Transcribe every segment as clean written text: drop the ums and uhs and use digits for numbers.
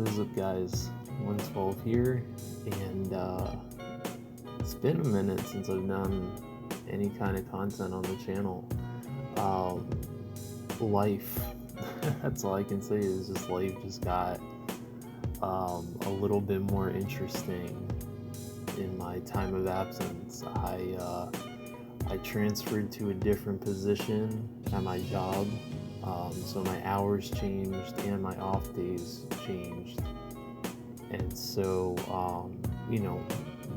What is up, guys? 112 here, and it's been a minute since I've done any kind of content on the channel. Life, that's all I can say is just life just got a little bit more interesting in my time of absence. I transferred to a different position at my job. So my hours changed and my off days changed, and so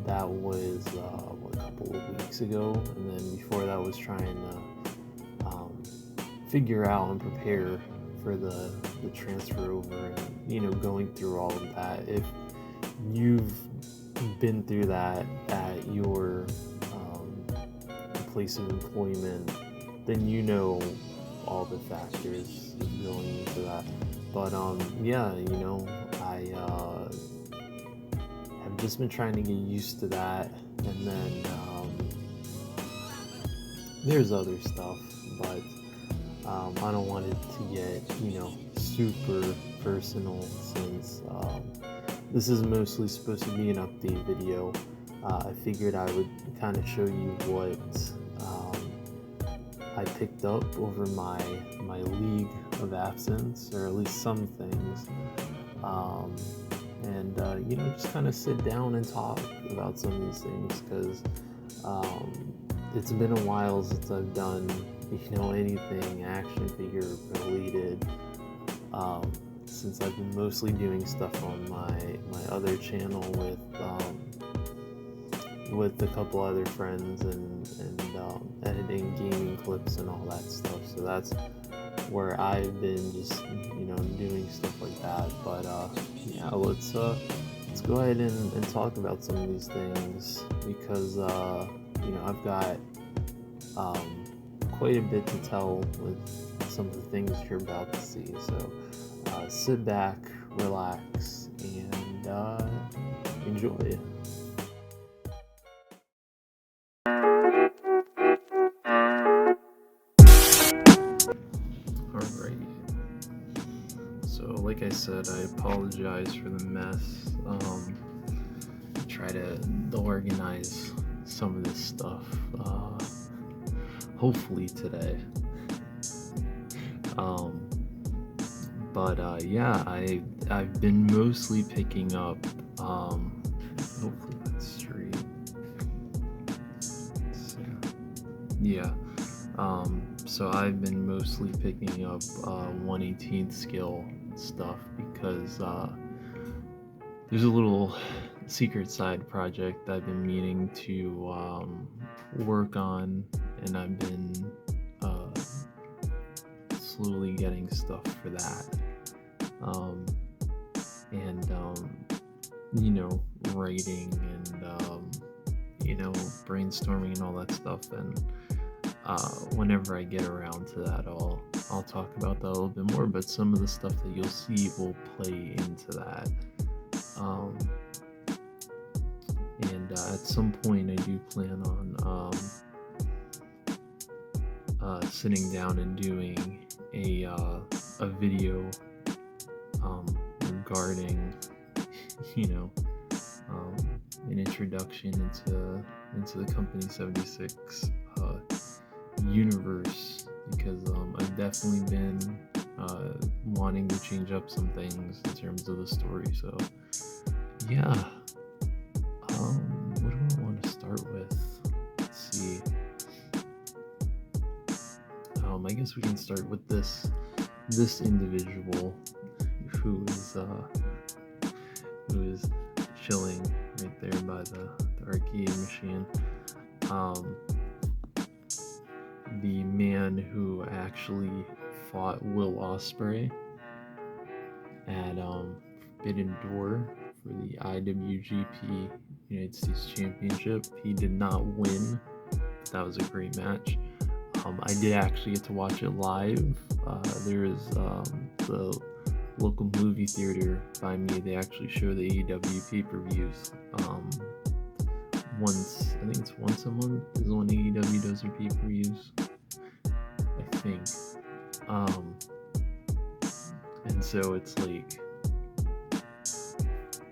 that was a couple of weeks ago, and then before that was trying to figure out and prepare for the transfer over, and going through all of that. If you've been through that at your place of employment, then all the factors going into that. But I have just been trying to get used to that, and then there's other stuff, but I don't want it to get super personal, since this is mostly supposed to be an update video. I figured I would kind of show you what I picked up over my league of absence, or at least some things, and just kind of sit down and talk about some of these things, because it's been a while since I've done anything action figure related, since I've been mostly doing stuff on my other channel with a couple other friends, and editing gaming clips and all that stuff. So that's where I've been just doing stuff like that. But let's go ahead and talk about some of these things, because I've got quite a bit to tell with some of the things you're about to see. So sit back, relax, and enjoy. Like I said, I apologize for the mess. Try to organize some of this stuff, hopefully today. I've been mostly picking up, hopefully that's straight. So I've been mostly picking up 1/18th scale stuff, because there's a little secret side project I've been meaning to work on, and I've been slowly getting stuff for that, writing and brainstorming and all that stuff. And whenever I get around to that, I'll talk about that a little bit more, but some of the stuff that you'll see will play into that. At some point I do plan on sitting down and doing a video regarding an introduction into the Company 76 universe, because I've definitely been wanting to change up some things in terms of the story. So what do I want to start with? Let's see. I guess we can start with this individual who is chilling right there by the arcade machine. The man who actually fought Will Ospreay at Forbidden Door for the IWGP United States Championship. He did not win, but that was a great match. I did actually get to watch it live. There is the local movie theater by me. They actually show the AEW pay-per-views. I think it's once a month is when AEW does their pay-per-views, I think. And so it's like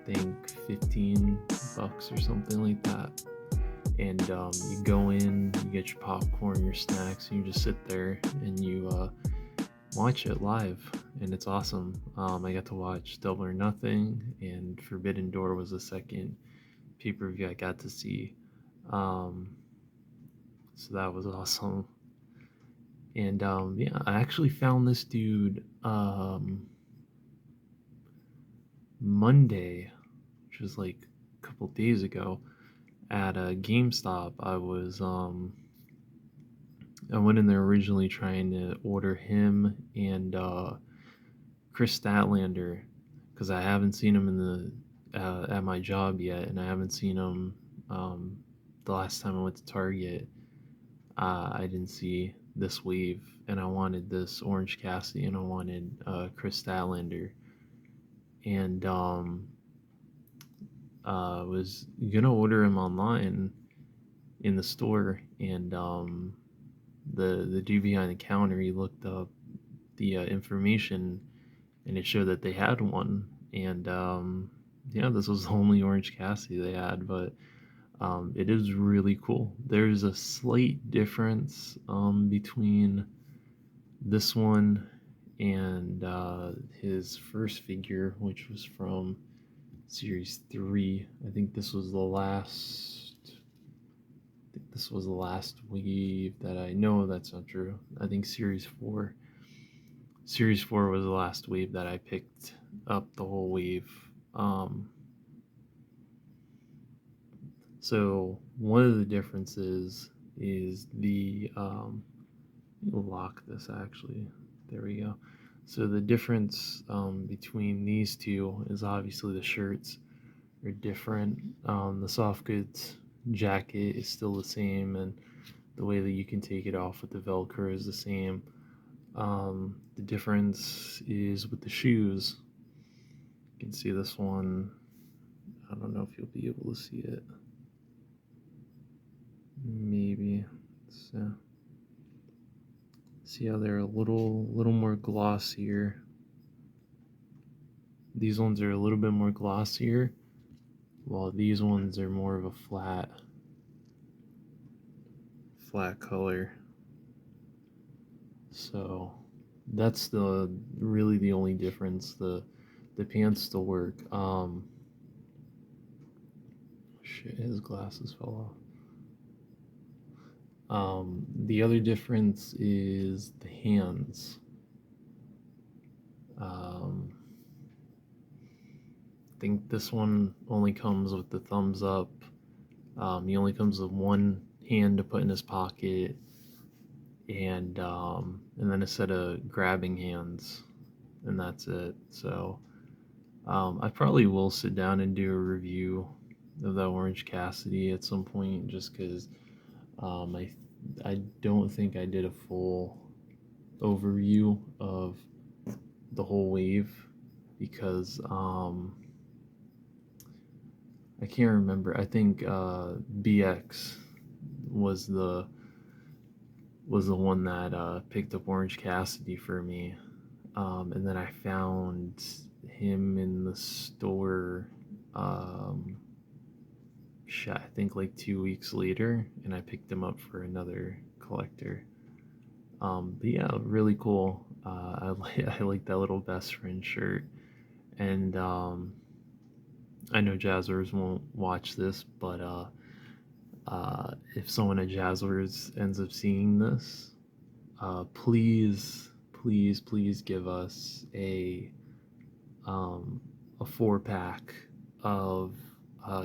think $15 or something like that. And you go in, you get your popcorn, your snacks, and you just sit there and you watch it live, and it's awesome. I got to watch Double or Nothing, and Forbidden Door was the second pay-per-view I got to see. So that was awesome. And yeah, I actually found this dude Monday, which was like a couple days ago, at a GameStop. I went in there originally trying to order him and Chris Statlander, because I haven't seen him in the at my job yet, and I haven't seen him the last time I went to Target. I didn't see this wave, and I wanted this Orange Cassidy, and I wanted Chris Statlander, and was gonna order him online in the store, and the dude behind the counter, he looked up the information, and it showed that they had one, and yeah, this was the only Orange Cassidy they had, but it is really cool. There's a slight difference between this one and his first figure, which was from Series 3. I think this was the last. I think this was the last wave that I know. That's not true. I think Series 4. Series 4 was the last wave that I picked up the whole wave. So one of the differences is the lock this actually. There we go. So the difference between these two is obviously the shirts are different. The soft goods jacket is still the same, and the way that you can take it off with the Velcro is the same. The difference is with the shoes. You can see this one. I don't know if you'll be able to see it. Maybe. So, see how they're a little more glossier. These ones are a little bit more glossier, while these ones are more of a flat color. So that's really the only difference. The pants still work. Shit, his glasses fell off. The other difference is the hands. I think this one only comes with the thumbs up. He only comes with one hand to put in his pocket, and then a set of grabbing hands, and that's it. So I probably will sit down and do a review of that Orange Cassidy at some point, just because I don't think I did a full overview of the whole wave, because I can't remember. I think BX was the one that picked up Orange Cassidy for me, and then I found him in the store. I think like 2 weeks later, and I picked him up for another collector. But yeah, really cool. I like that little best friend shirt, and I know Jazzers won't watch this, but if someone at Jazzers ends up seeing this, please give us a 4-pack of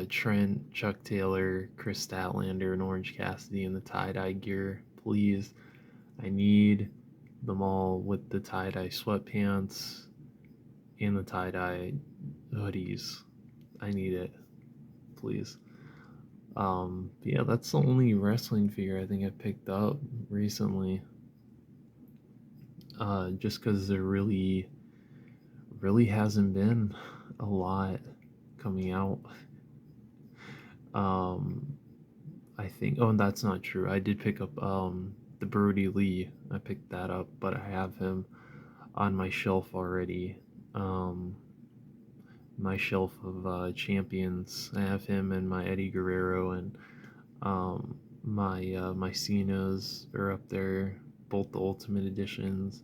Trent, Chuck Taylor, Chris Statlander, and Orange Cassidy in the tie-dye gear. Please, I need them all with the tie-dye sweatpants and the tie-dye hoodies. I need it, please. Yeah, that's the only wrestling figure I think I picked up recently. Just because there really hasn't been a lot coming out. I think. Oh, and that's not true. I did pick up the Brody Lee. I picked that up, but I have him on my shelf already. my shelf of champions. I have him and my Eddie Guerrero, and my Cenas are up there, both the Ultimate Editions,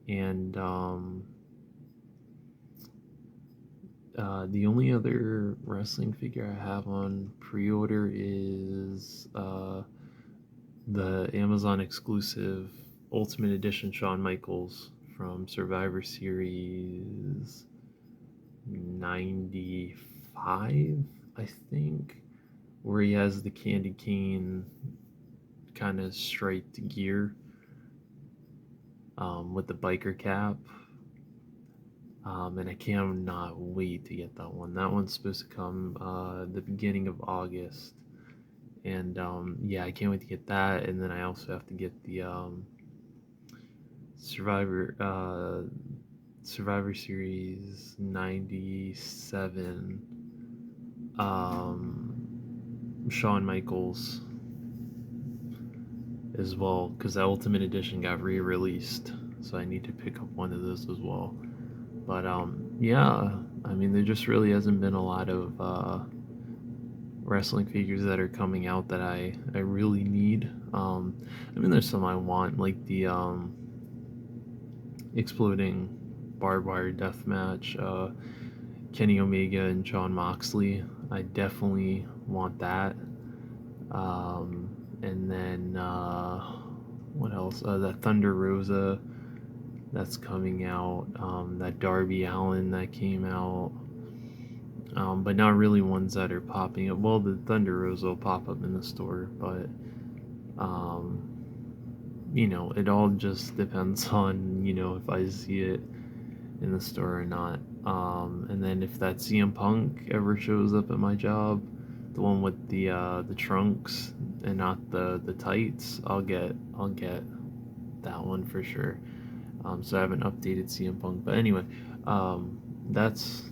and the only other wrestling figure I have on pre-order is the Amazon exclusive Ultimate Edition Shawn Michaels from Survivor Series 95, I think, where he has the candy cane kind of striped gear with the biker cap. And I cannot wait to get that one. That one's supposed to come the beginning of August. And yeah, I can't wait to get that. And then I also have to get the Survivor Series 97 Shawn Michaels as well, because the Ultimate Edition got re-released, so I need to pick up one of those as well. But yeah, I mean, there just really hasn't been a lot of wrestling figures that are coming out that I really need. I mean, there's some I want, like the exploding barbed wire death match, Kenny Omega and Jon Moxley. I definitely want that. And then what else? That Thunder Rosa that's coming out. That Darby Allin that came out. But not really ones that are popping up. Well, the Thunder Rosa will pop up in the store, but you know, it all just depends on, you know, if I see it in the store or not. And then if that CM Punk ever shows up at my job, the one with the trunks and not the tights, I'll get that one for sure. So I haven't updated CM Punk, but anyway, that's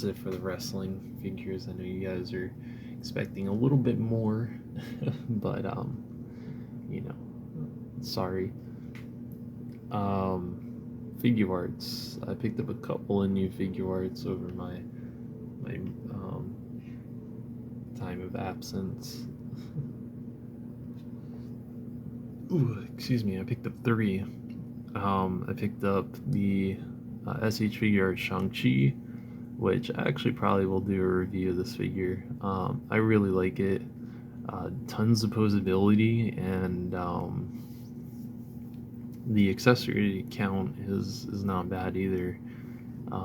it for the wrestling figures. I know you guys are expecting a little bit more, but you know, sorry. Figure arts. I picked up a couple of new figure arts over my time of absence. Ooh, excuse me. I picked up 3. I picked up the SH Figure Art Shang-Chi, which I actually probably will do a review of this figure. I really like it. Tons of posability, and the accessory count is not bad either.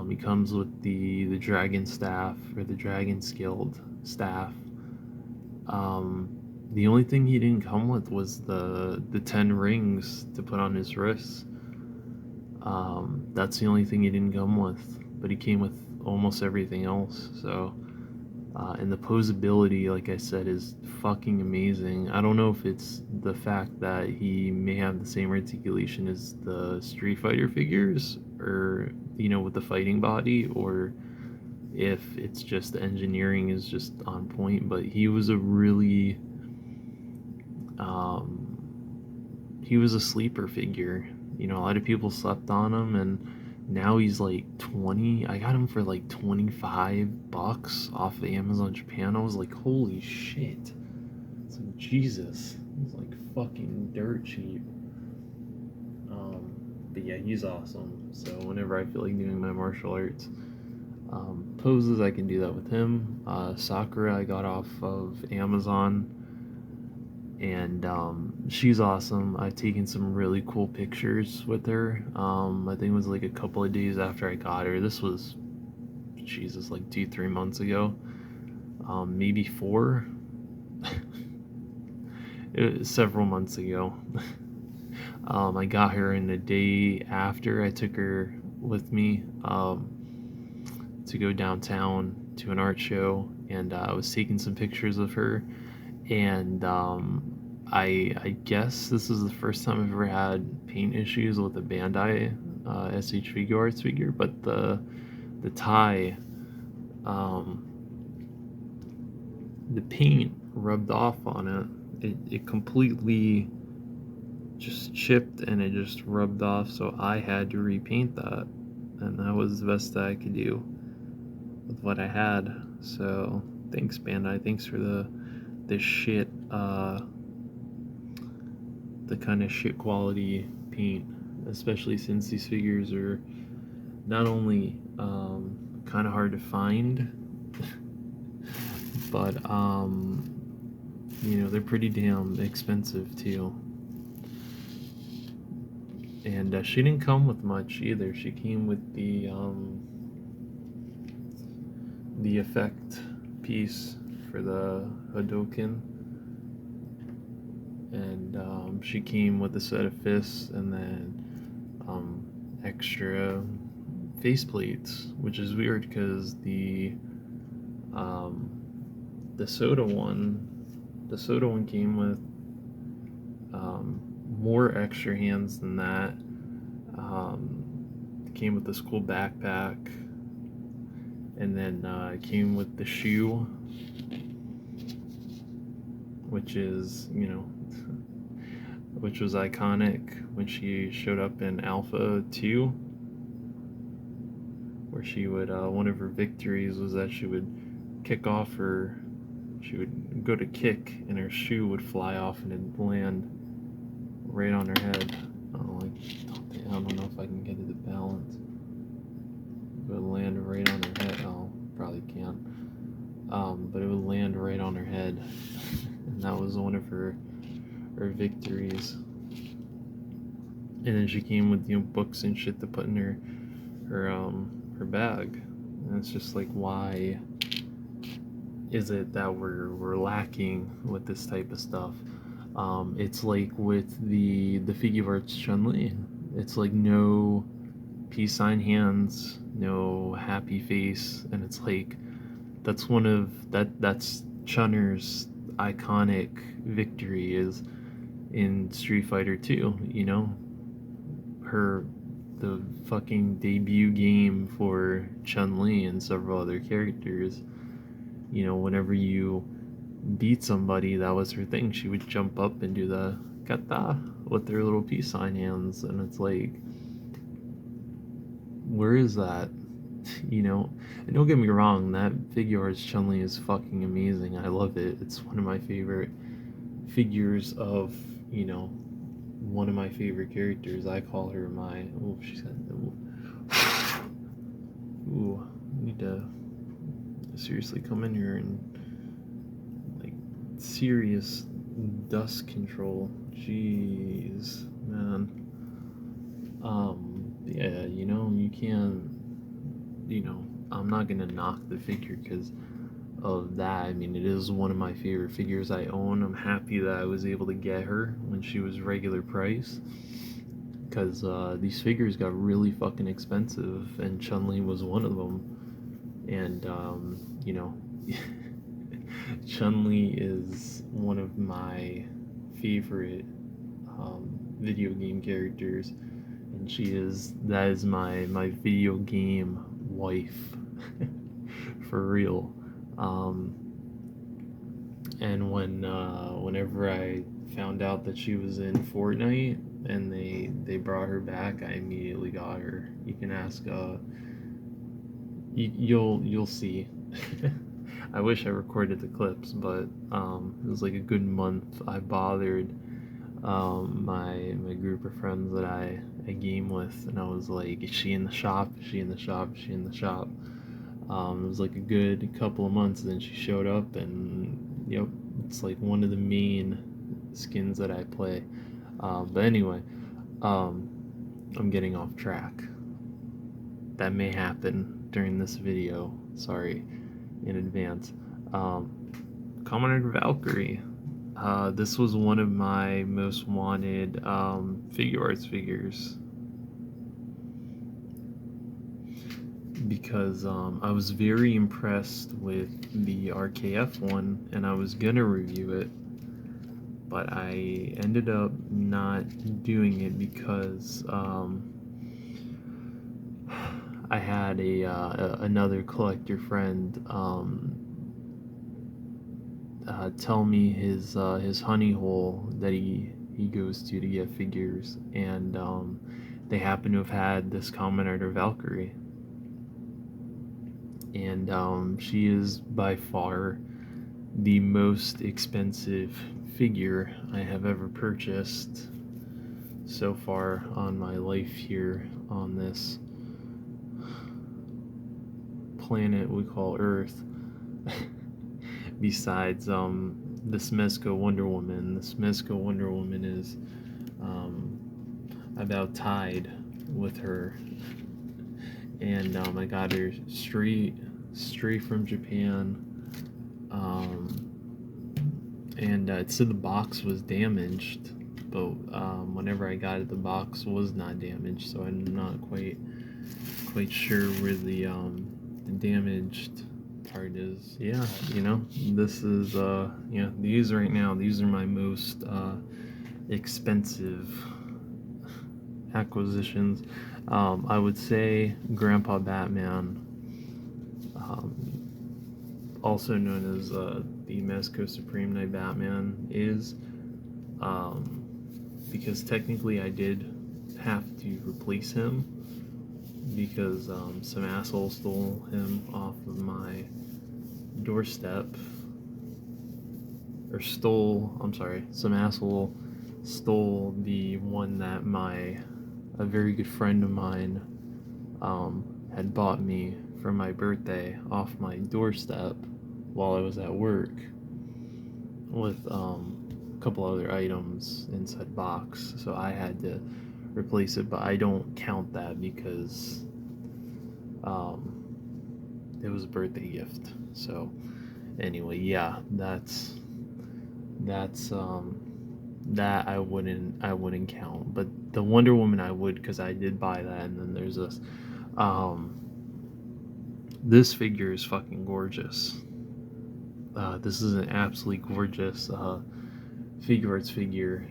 He comes with the dragon staff, or the dragon skilled staff. The only thing he didn't come with was the 10 rings to put on his wrists. That's the only thing he didn't come with, but he came with almost everything else. So and the posability, like I said, is fucking amazing. I don't know if it's the fact that he may have the same articulation as the Street Fighter figures, or, you know, with the fighting body, or if it's just the engineering is just on point. But he was a really he was a sleeper figure. You know, a lot of people slept on him, and now he's like 20. I got him for like $25 off of Amazon Japan. I was like, holy shit. It's like, Jesus. He's like fucking dirt cheap. But yeah, he's awesome. So whenever I feel like doing my martial arts poses, I can do that with him. Sakura I got off of Amazon, and she's awesome. I've taken some really cool pictures with her. I think it was like a couple of days after I got her. This was, Jesus, like 2-3 months ago, maybe 4. It was several months ago. I got her, in the day after I took her with me to go downtown to an art show, and I was taking some pictures of her. And I guess this is the first time I've ever had paint issues with a Bandai SH Figure Arts figure, but the tie, the paint rubbed off on it. It completely just chipped, and it just rubbed off, so I had to repaint that, and that was the best that I could do. with what I had. So thanks, Bandai. Thanks for the shit, the kind of shit quality paint, especially since these figures are not only kind of hard to find, but they're pretty damn expensive too. And she didn't come with much either. She came with the effect piece for the Hadoken, and she came with a set of fists and then extra faceplates, which is weird because the soda one came with more extra hands than that. It came with this cool backpack, and then it came with the shoe, which is, which was iconic when she showed up in Alpha 2, where she would, one of her victories was that she would go to kick and her shoe would fly off and it'd land right on her head. I don't know if I can get it to balance. It would land right on her head. Oh, probably can't. But it would land right on her head, and that was one of her victories. And then she came with books and shit to put in her bag, and it's just like, why is it that we're lacking with this type of stuff? It's like with the Figure Arts Chun-Li, it's like no peace sign hands, no happy face, and it's like that's Chunner's iconic victory is in Street Fighter 2, the fucking debut game for Chun-Li and several other characters. Whenever you beat somebody, that was her thing. She would jump up and do the kata with their little peace sign hands, and it's like, where is that? And don't get me wrong, that Figure Arts Chun-Li is fucking amazing. I love it. It's one of my favorite figures of, one of my favorite characters. I call her my, she's got, I need to seriously come in here and serious dust control. Jeez, man. Yeah, you can't, I'm not gonna knock the figure because of that. I mean, it is one of my favorite figures I own. I'm happy that I was able to get her when she was regular price, because these figures got really fucking expensive, and Chun-Li was one of them. And Chun-Li is one of my favorite video game characters, and that is my video game wife for real. And whenever I found out that she was in Fortnite and they brought her back, I immediately got her. You can ask, you'll see. I wish I recorded the clips, but it was like a good month. I bothered my group of friends that I game with, and I was like, is she in the shop? Is she in the shop? Is she in the shop? It was like a good couple of months, and then she showed up, and yep, it's like one of the main skins that I play. But anyway, I'm getting off track. That may happen during this video. Sorry in advance. Commander Valkyrie. This was one of my most wanted Figure Arts figures, because I was very impressed with the RKF one, and I was gonna review it, but I ended up not doing it because I had another collector friend tell me his honey hole that he goes to get figures, and they happen to have had this Common Rider Valkyrie, and she is by far the most expensive figure I have ever purchased so far on my life here on this planet we call Earth. Besides the Smesco Wonder Woman. The Smesco Wonder Woman is about tied with her, and I got her straight from Japan. And it said the box was damaged, but whenever I got it, the box was not damaged, so I'm not quite sure where the damaged part is. Yeah, this is these right now, these are my most expensive acquisitions. I would say Grandpa Batman, also known as the Mezco Supreme Knight Batman, is because technically I did have to replace him because some asshole stole him off of my doorstep, or some asshole stole the one that a very good friend of mine had bought me for my birthday off my doorstep while I was at work with a couple other items inside the box, so I had to replace it, but I don't count that because it was a birthday gift. So anyway, yeah, that's that I wouldn't count, but the Wonder Woman I would, because I did buy that. And then there's this figure is fucking gorgeous. This is an absolutely gorgeous figure arts figure.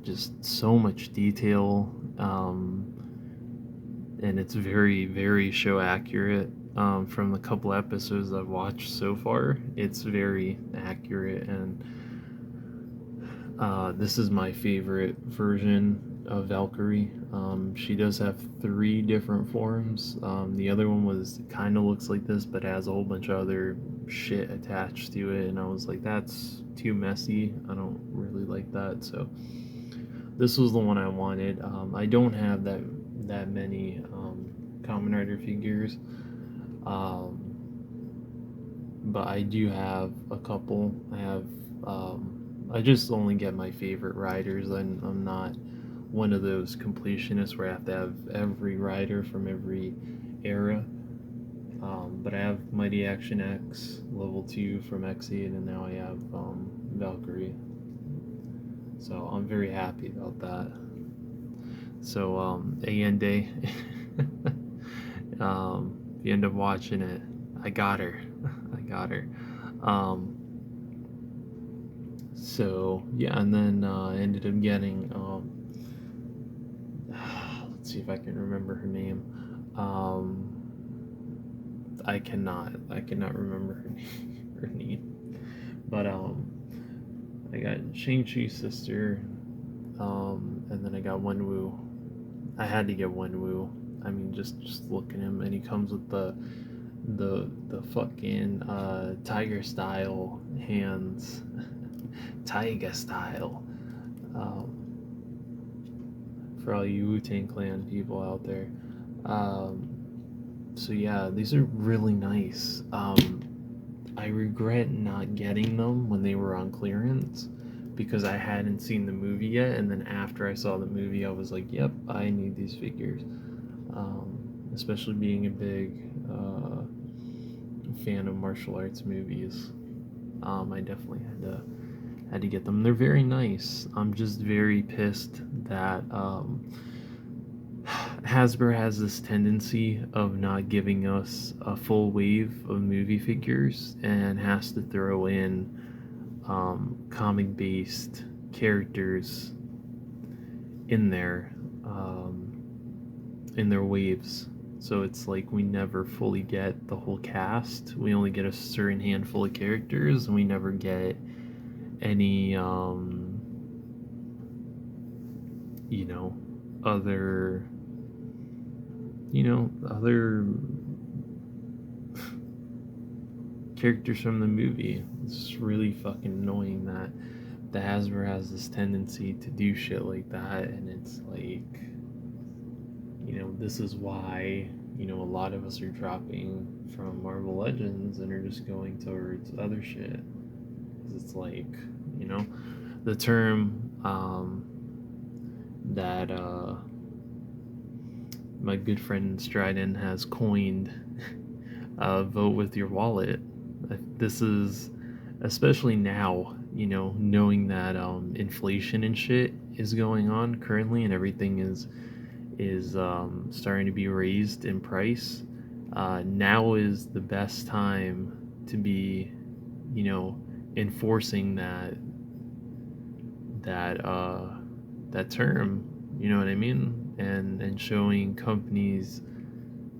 Just so much detail, and it's very, very show accurate. From the couple episodes I've watched so far, it's very accurate, and this is my favorite version of Valkyrie. She does have 3 different forms. The other one kind of looks like this, but has a whole bunch of other shit attached to it, and I was like, that's too messy. I don't really like that. So this was the one I wanted. I don't have that many Kamen Rider figures, but I do have a couple. I just only get my favorite riders. I'm not one of those completionists where I have to have every rider from every era. But I have Mighty Action X level 2 from X8, and now I have Valkyrie. So I'm very happy about that. So Ayende, if you end up watching it, I got her. So yeah, and then I ended up getting let's see if I can remember her name. I cannot remember her name. But I got Shang-Chi's sister, and then I got Wenwu. I had to get Wenwu. I mean, just look at him, and he comes with the fucking tiger style hands. Tiger style. For all you Wu-Tang Clan people out there. So yeah, these are really nice. I regret not getting them when they were on clearance because I hadn't seen the movie yet, and then after I saw the movie I was like, yep, I need these figures. Especially being a big fan of martial arts movies. I definitely had to get them. They're very nice. I'm just very pissed that Hasbro has this tendency of not giving us a full wave of movie figures and has to throw in comic-based characters in there in their waves. So it's like we never fully get the whole cast. We only get a certain handful of characters, and we never get any other characters from the movie. It's really fucking annoying that the Hasbro has this tendency to do shit like that, and it's like, this is why, a lot of us are dropping from Marvel Legends and are just going towards other shit. It's like, the term that my good friend Stryden has coined, vote with your wallet. This is, especially now, knowing that inflation and shit is going on currently, and everything is starting to be raised in price. Now is the best time to be, enforcing that term. You know what I mean? And showing companies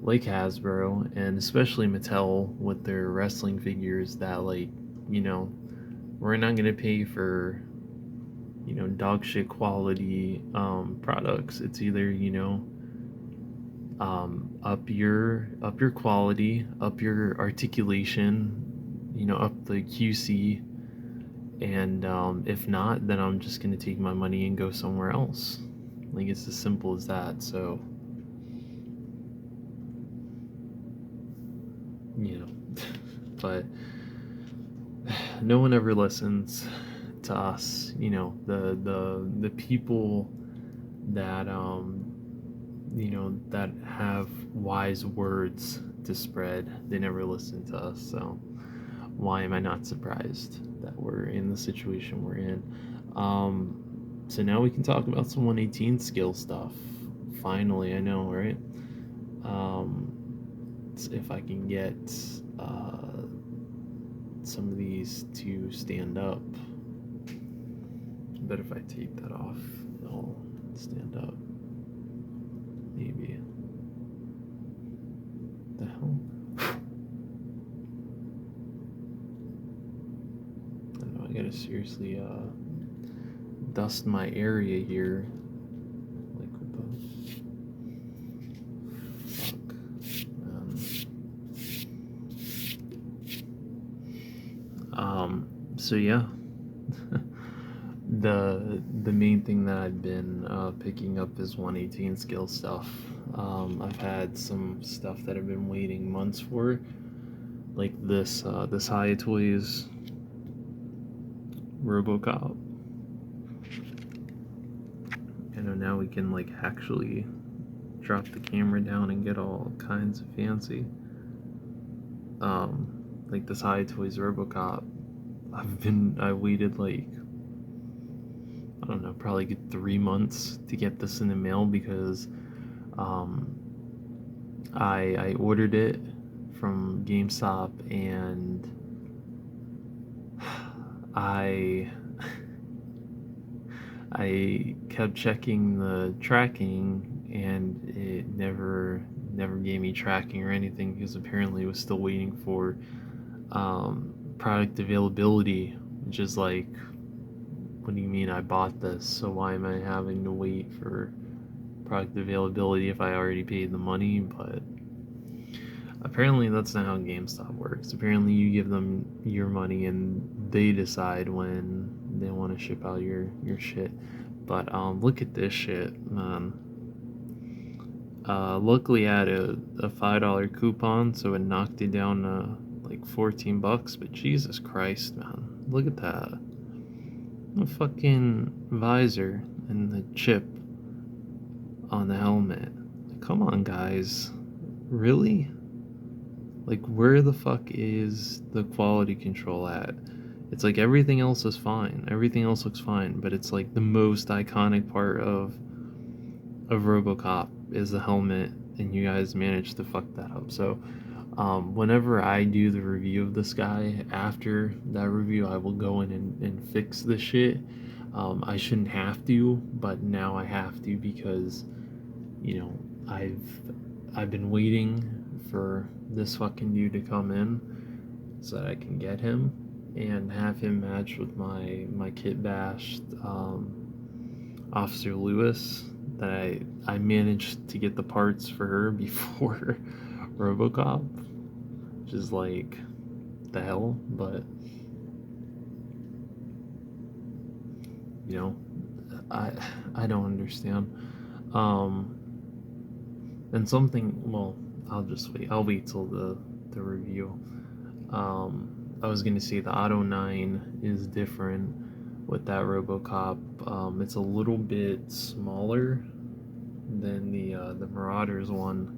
like Hasbro and especially Mattel with their wrestling figures that, like, we're not gonna pay for dog shit quality products. It's either up your quality, up your articulation, up the QC, and if not, then I'm just gonna take my money and go somewhere else. Like, it's as simple as that. So but no one ever listens to us. The people that that have wise words to spread, they never listen to us. So why am I not surprised that we're in the situation we're in? So now we can talk about some 118 skill stuff. Finally, I know, right? If I can get some of these to stand up. But if I take that off, they'll stand up. Maybe. The hell? I don't know, I gotta seriously dust my area here. Like, what the fuck, man. So yeah. The main thing that I've been picking up is 118 skill stuff. I've had some stuff that I've been waiting months for, like this High Toys RoboCop. Now we can like actually drop the camera down and get all kinds of fancy. Like this High Toys RoboCop. I waited like, I don't know, probably good 3 months to get this in the mail because I ordered it from GameStop, and I kept checking the tracking, and it never gave me tracking or anything because apparently it was still waiting for product availability, which is like, what do you mean I bought this? So why am I having to wait for product availability if I already paid the money? But apparently that's not how GameStop works. Apparently you give them your money and they decide when they want to ship out your shit. But look at this shit, man. Luckily I had a $5 coupon, so it knocked it down to like $14, but Jesus Christ, man. Look at that. The fucking visor and the chip on the helmet. Come on, guys. Really? Like, where the fuck is the quality control at? It's like everything else is fine. Everything else looks fine, but it's like the most iconic part of RoboCop is the helmet, and you guys managed to fuck that up. So whenever I do the review of this guy, after that review I will go in and fix the shit. I shouldn't have to, but now I have to because I've been waiting for this fucking dude to come in so that I can get him and have him match with my kit bashed Officer Lewis that I managed to get the parts for her before RoboCop, which is like the hell, but you know, I don't understand. Um, and something. Well, I'll just wait. I'll wait till the review. I was gonna say the Auto 9 is different with that RoboCop. It's a little bit smaller than the Marauders one,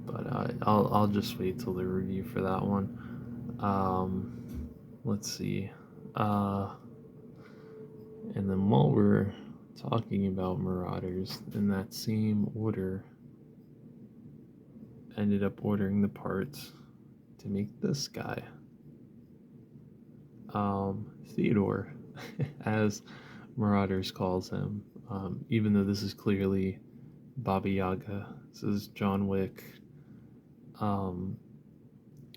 but I'll just wait till the review for that one. Let's see. Uh, and then while we're talking about Marauders, in that same order, ended up ordering the parts to make this guy. Theodore, as Marauders calls him, even though this is clearly Baba Yaga. This is John Wick. And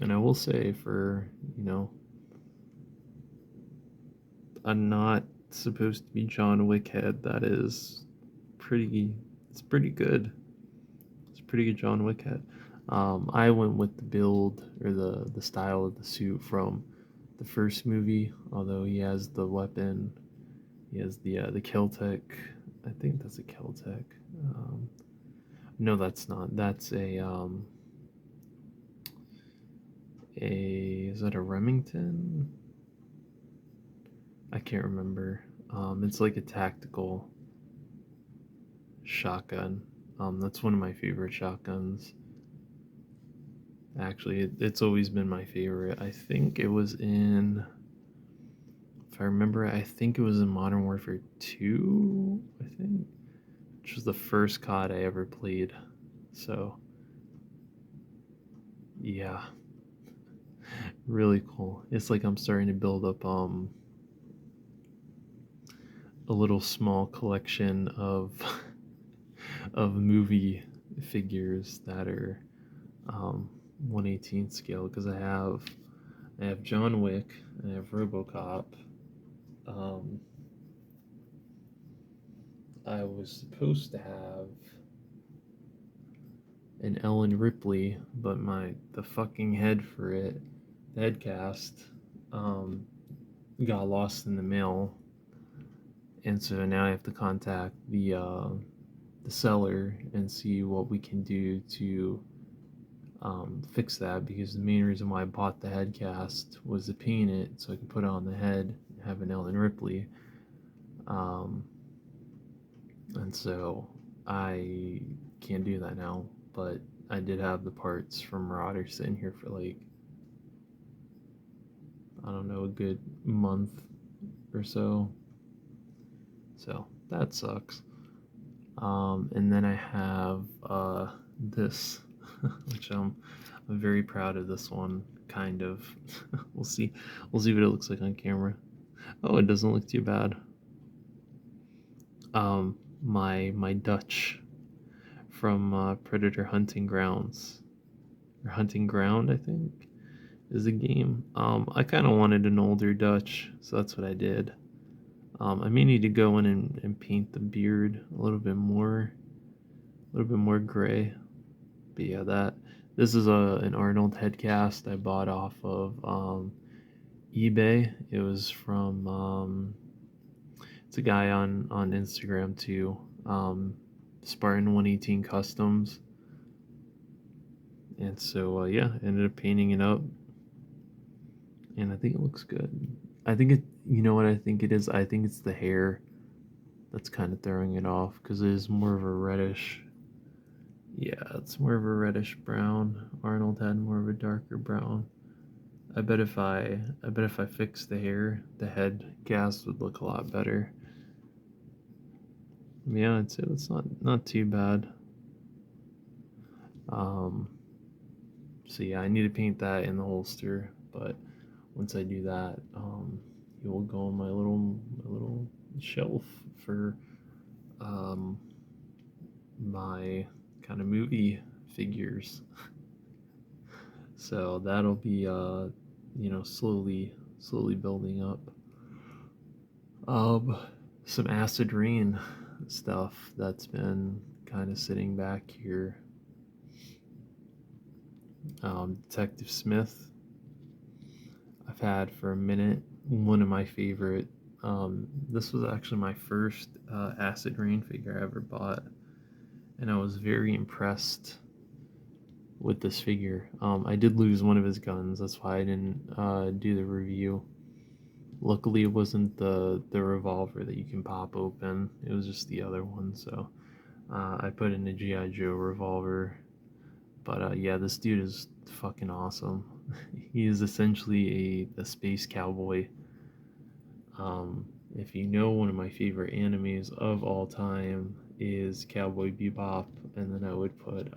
I will say, for, a not supposed to be John Wick head, that is it's pretty good. It's a pretty good John Wick head. I went with the build, or the style of the suit from the first movie, although he has the weapon. He has the Keltec. I think that's a Keltec. No, that's not. That's is that a Remington? I can't remember. It's like a tactical shotgun. That's one of my favorite shotguns. Actually, it's always been my favorite. I think it was in, if I remember, I think it was in Modern Warfare 2, I think, which was the first COD I ever played. So, yeah, really cool. It's like I'm starting to build up a little small collection of of movie figures that are 1/18 scale, because I have John Wick, I have RoboCop. I was supposed to have an Ellen Ripley, but the fucking head for it, the head cast, got lost in the mail, and so now I have to contact the seller and see what we can do to fix that, because the main reason why I bought the head cast was to paint it so I could put it on the head and have an Ellen Ripley. And so I can't do that now, but I did have the parts from Marauders sitting here for like, I don't know, a good month or so. So that sucks. And then I have this, which I'm very proud of this one, kind of. We'll see what it looks like on camera. Oh, it doesn't look too bad. My Dutch from Predator Hunting Grounds, or Hunting Ground, I think, is a game. I kind of wanted an older Dutch, so that's what I did. I may need to go in and paint the beard a little bit more gray. But yeah, this is an Arnold headcast I bought off of eBay. It was from it's a guy on Instagram too, Spartan 118 Customs. And so yeah, ended up painting it up, and I think it looks good. I think it, you know what I think it is? I think it's the hair that's kind of throwing it off, because it is more of a reddish. Yeah, it's more of a reddish brown. Arnold had more of a darker brown. I bet if I fix the hair, the head gas would look a lot better. Yeah, I'd say it's not too bad. So yeah, I need to paint that in the holster, but once I do that, it will go on my little shelf for my kind of movie figures. So that'll be slowly building up. Some acid rain stuff that's been kind of sitting back here. Detective Smith, I've had for a minute. One of my favorite. This was actually my first acid rain figure I ever bought, and I was very impressed with this figure. I did lose one of his guns, that's why I didn't do the review. Luckily, it wasn't the revolver that you can pop open. It was just the other one. So I put in a GI Joe revolver. But yeah, this dude is fucking awesome. He is essentially a space cowboy. Um, if you know, one of my favorite animes of all time is Cowboy Bebop, and then I would put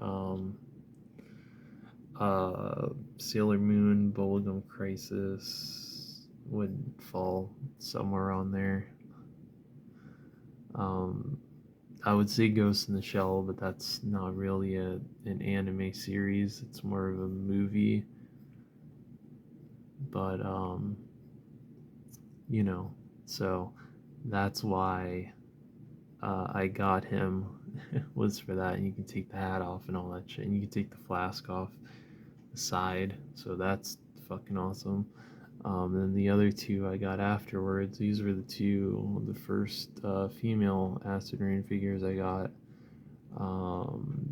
uh, Sailor Moon, Bubblegum Crisis would fall somewhere on there. Um, I would say Ghost in the Shell, but that's not really an anime series. It's more of a movie. But you know, so that's why I got him was for that. And you can take the hat off and all that shit, and you can take the flask off the side. So that's fucking awesome. And the other two I got afterwards. These were the first female acid rain figures I got.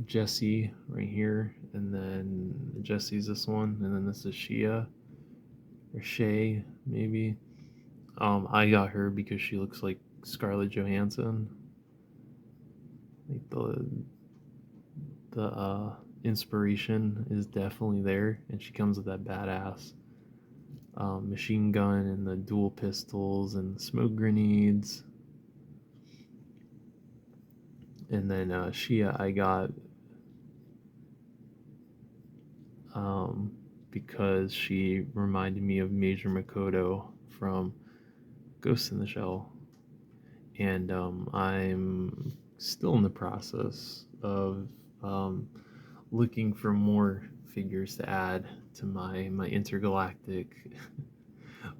Jessie right here, and then Jessie's this one, and then this is Shia or Shay maybe. I got her because she looks like Scarlett Johansson. Like the inspiration is definitely there, and she comes with that badass machine gun and the dual pistols and the smoke grenades. And then Shia I got um, because she reminded me of Major Makoto from Ghost in the Shell. And I'm still in the process of um, looking for more figures to add to my intergalactic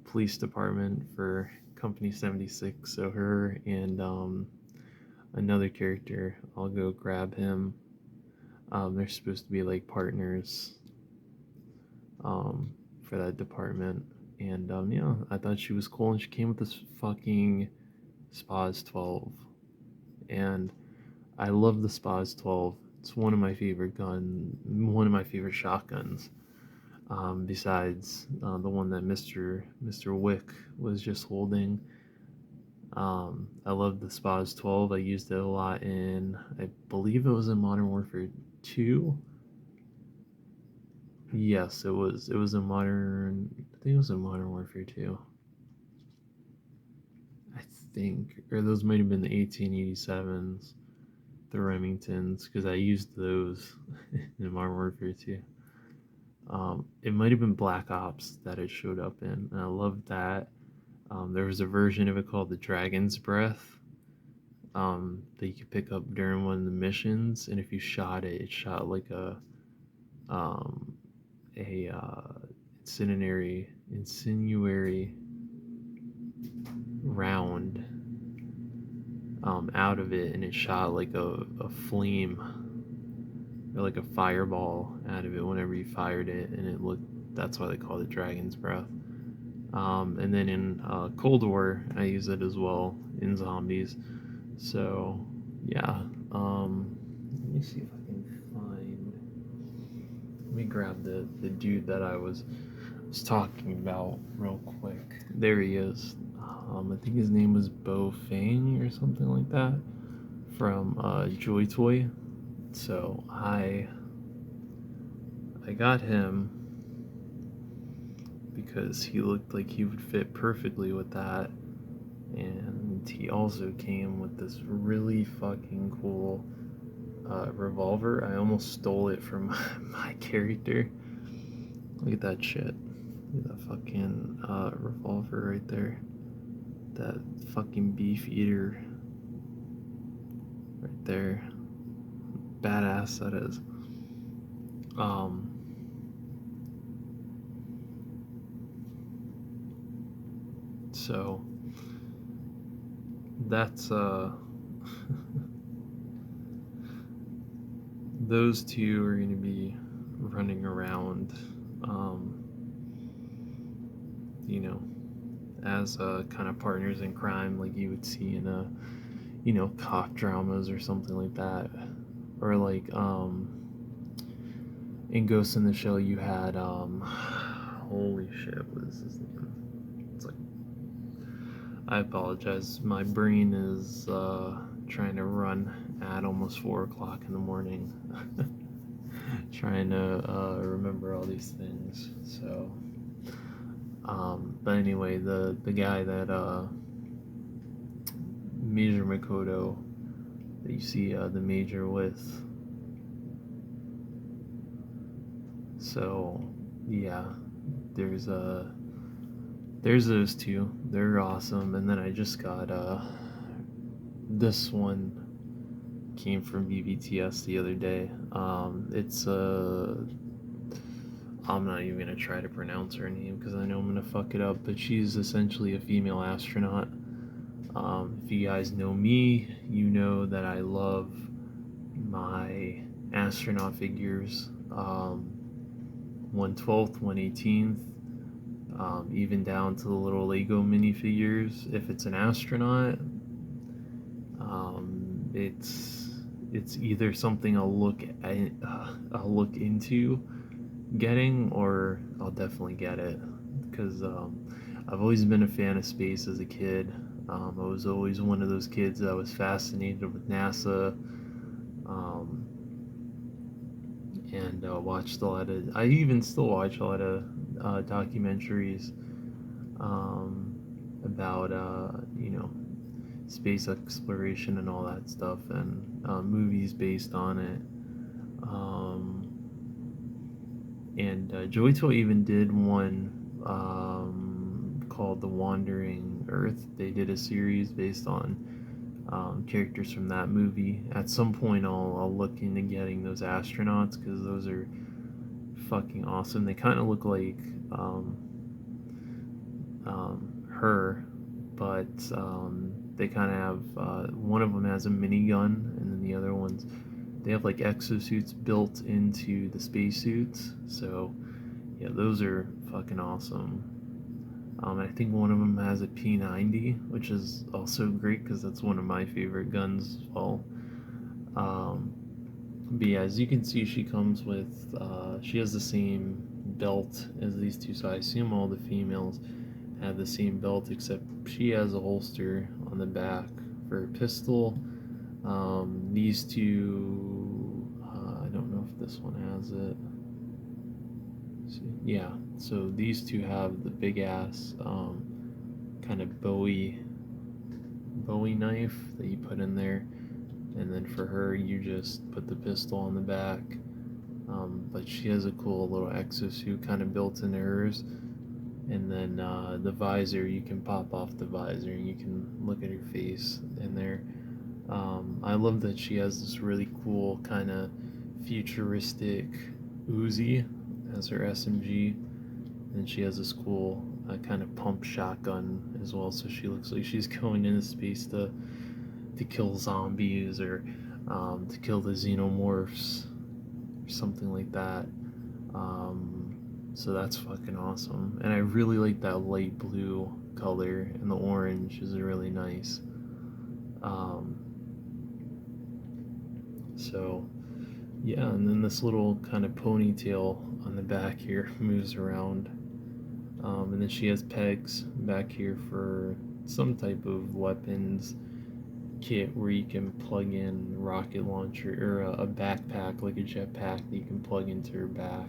police department for Company 76. So her and another character, I'll go grab him. They're supposed to be like partners for that department. And yeah, I thought she was cool, and she came with this fucking Spaz 12. And I love the Spaz 12. It's one of my favorite one of my favorite shotguns. Besides the one that Mr. Wick was just holding. I love the Spaz 12. I used it a lot in, I believe it was in Modern Warfare 2. Yes, it was. It was in Modern. I think it was in Modern Warfare 2. I think, or those might have been the 1887s, the Remingtons, because I used those in Modern Warfare 2. It might have been Black Ops that it showed up in, and I loved that. There was a version of it called the Dragon's Breath that you could pick up during one of the missions, and if you shot it, it shot like um, a incendiary round out of it, and it shot like a flame or like a fireball out of it whenever you fired it, and it looked. That's why they call it Dragon's Breath. And then in Cold War, I use it as well in zombies. So yeah, let me see if I can find. Let me grab the dude that I was talking about real quick. There he is. I think his name was Bo Fang or something like that from Joy Toy. So I got him because he looked like he would fit perfectly with that, and he also came with this really fucking cool revolver. I almost stole it from my character. Look at that shit. Look at that fucking revolver right there. That fucking beef eater right there. Badass that is. Um, so that's those two are gonna be running around, you know, as kind of partners in crime, like you would see in a, cop dramas or something like that, or like in Ghost in the Shell you had holy shit, what is his name? It's like, I apologize, my brain is trying to run at almost 4 o'clock in the morning. Trying to remember all these things. So, but anyway, the guy that Major Makoto that you see the Major with. So, yeah, there's those two. They're awesome. And then I just got this one came from BBTS the other day. It's I'm not even gonna try to pronounce her name because I know I'm gonna fuck it up, but she's essentially a female astronaut. If you guys know me, you know that I love my astronaut figures. 1/12th, 1/18th, even down to the little Lego minifigures. If it's an astronaut, it's either something I'll look into getting, or I'll definitely get it, because I've always been a fan of space as a kid. I was always one of those kids that was fascinated with NASA, and watched a lot of. I even still watch a lot of documentaries about space exploration and all that stuff, and movies based on it. And Joey Toy even did one called The Wandering Earth. They did a series based on characters from that movie. At some point, I'll look into getting those astronauts because those are fucking awesome. They kind of look like her, but they kind of have one of them has a minigun, and then the other ones they have like exosuits built into the spacesuits. So yeah, those are fucking awesome. I think one of them has a P90, which is also great because that's one of my favorite guns as well. But yeah, as you can see, she comes with, she has the same belt as these two, so I assume all the females have the same belt, except she has a holster on the back for her pistol. These two, I don't know if this one has it. Yeah, so these two have the big ass kind of Bowie knife that you put in there, and then for her you just put the pistol on the back. But she has a cool little exosuit kind of built into hers, and then the visor, you can pop off the visor and you can look at her face in there. I love that she has this really cool kind of futuristic Uzi as her SMG, and she has this cool kind of pump shotgun as well, so she looks like she's going into space to kill zombies, or to kill the xenomorphs or something like that. So that's fucking awesome, and I really like that light blue color, and the orange is really nice. So yeah, and then this little kind of ponytail on the back here moves around, and then she has pegs back here for some type of weapons kit where you can plug in rocket launcher, or a backpack, like a jetpack that you can plug into her back.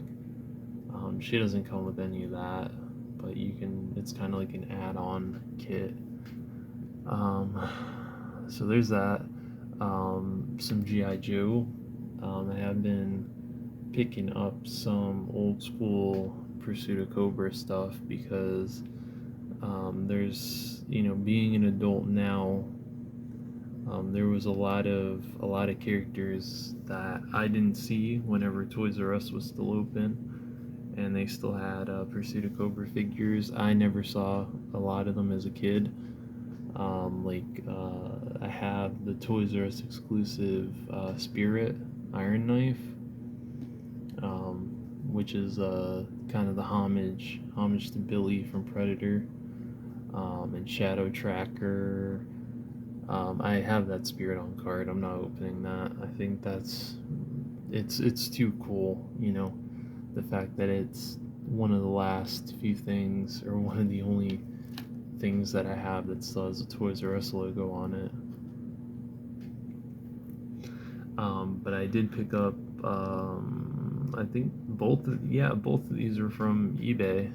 She doesn't come with any of that, but you can, it's kind of like an add-on kit. So there's that. Some G.I. Joe. I have been picking up some old school Pursuit of Cobra stuff because there's, being an adult now, there was a lot of characters that I didn't see whenever Toys R Us was still open, and they still had Pursuit of Cobra figures. I never saw a lot of them as a kid. I have the Toys R Us exclusive Spirit Iron Knife. which is kind of the homage to Billy from Predator, and Shadow Tracker. I have that Spirit on card. I'm not opening that. I think it's too cool, you know, the fact that it's one of the last few things, or one of the only things that I have that still has a Toys R Us logo on it. But I did pick up, I think both of these are from eBay.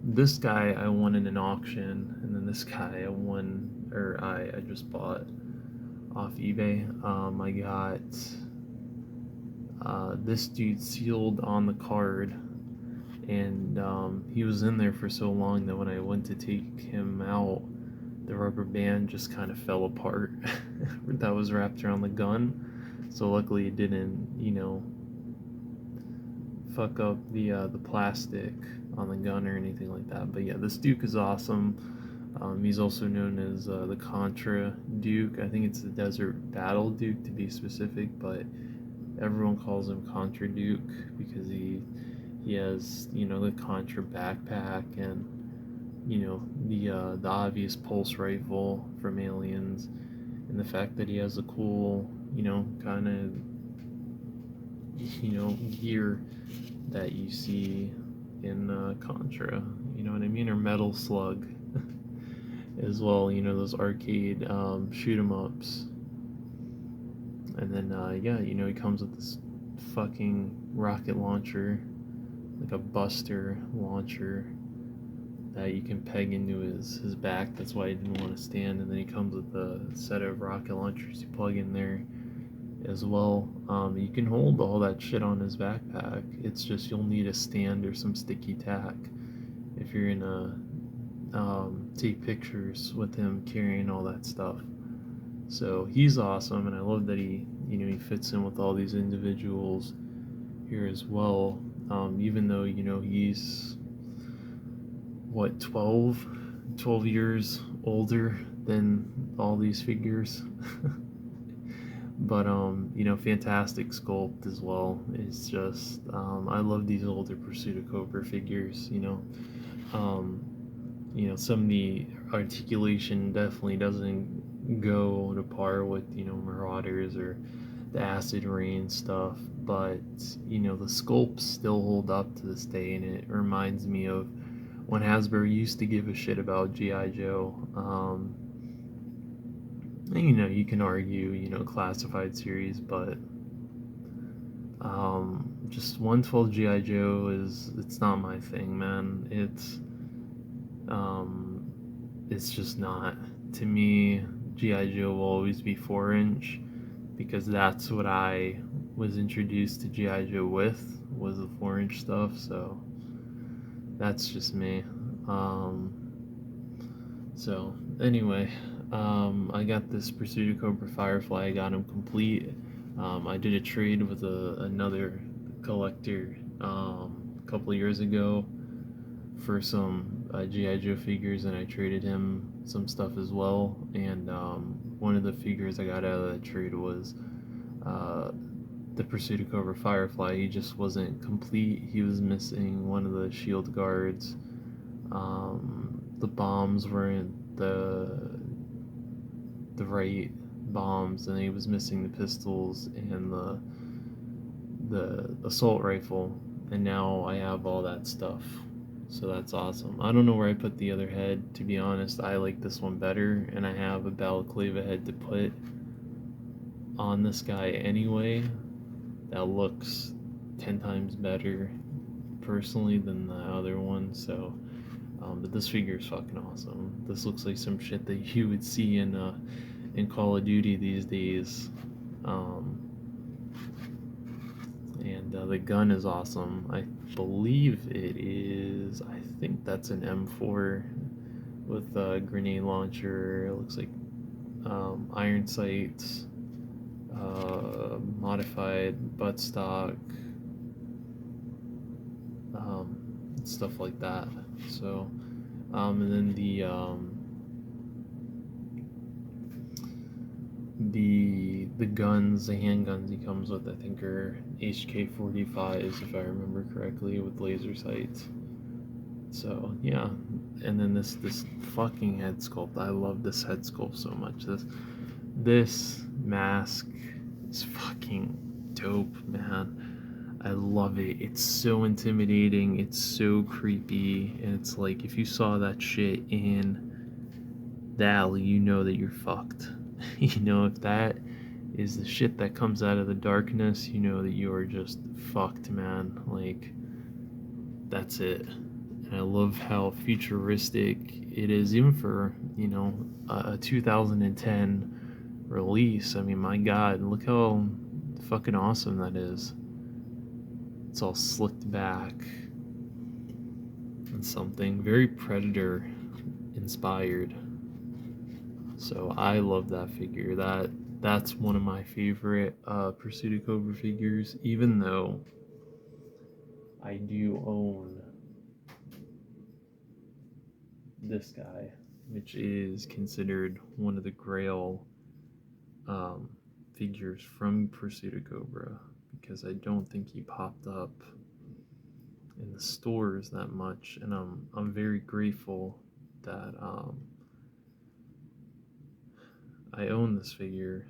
This guy I won in an auction, and then this guy I just bought off eBay. I got this dude sealed on the card, and he was in there for so long that when I went to take him out, the rubber band just kind of fell apart that was wrapped around the gun. So luckily it didn't, you know, fuck up the plastic on the gun or anything like that. But yeah, this Duke is awesome. He's also known as the Contra Duke. I think it's the Desert Battle Duke to be specific, but everyone calls him Contra Duke because he has, you know, the Contra backpack, and you know, the obvious pulse rifle from Aliens, and the fact that he has a cool, you know, kind of, you know, gear that you see in Contra, you know what I mean, or Metal Slug as well, you know, those arcade shoot 'em ups. And then yeah, you know, he comes with this fucking rocket launcher, like a Buster launcher that you can peg into his back. That's why he didn't want to stand. And then he comes with a set of rocket launchers you plug in there as well. You can hold all that shit on his backpack. It's just you'll need a stand or some sticky tack if you're gonna take pictures with him carrying all that stuff. So he's awesome, and I love that he fits in with all these individuals here as well. Even though, you know, he's what, 12 years older than all these figures. But you know, fantastic sculpt as well. It's just I love these older Pursuit of Cobra figures. You know, some of the articulation definitely doesn't go to par with, you know, Marauders or the Acid Rain stuff, but you know, the sculpts still hold up to this day, and it reminds me of when Hasbro used to give a shit about G.I. Joe. And, you know, you can argue, you know, classified series, but just 112 G.I. Joe it's not my thing, man. It's just not. To me, G.I. Joe will always be 4-inch, because that's what I was introduced to G.I. Joe with, was the 4-inch stuff, so that's just me. So anyway, I got this Pursuit of Cobra Firefly. I got him complete. I did a trade with another collector a couple of years ago for some G.I. Joe figures, and I traded him some stuff as well. And one of the figures I got out of that trade was the Pursuit of Cobra Firefly. He just wasn't complete. He was missing one of the shield guards. The bombs weren't the right bombs, and he was missing the pistols and the assault rifle. And now I have all that stuff, so that's awesome. I don't know where I put the other head, to be honest. I like this one better, and I have a balaclava head to put on this guy anyway that looks 10 times better personally than the other one. So but this figure is fucking awesome. This looks like some shit that you would see in Call of Duty these days. And the gun is awesome. I believe it is, I think that's an M4 with a grenade launcher. It looks like iron sights, modified buttstock, stuff like that. So and then the the guns, the handguns he comes with, I think are HK-45s, if I remember correctly, with laser sights. So yeah, and then this fucking head sculpt. I love this head sculpt so much. This mask is fucking dope, man. I love it. It's so intimidating. It's so creepy, and it's like if you saw that shit in the alley, you know that you're fucked. You know, if that is the shit that comes out of the darkness, you know that you are just fucked, man. Like, that's it. And I love how futuristic it is, even for, you know, a 2010 release. I mean, my god, look how fucking awesome that is. It's all slicked back and something very Predator inspired. So I love that figure. That's one of my favorite Pursuit of Cobra figures, even though I do own this guy, which is considered one of the grail um, figures from Pursuit of Cobra, because I don't think he popped up in the stores that much, and I'm very grateful that I own this figure,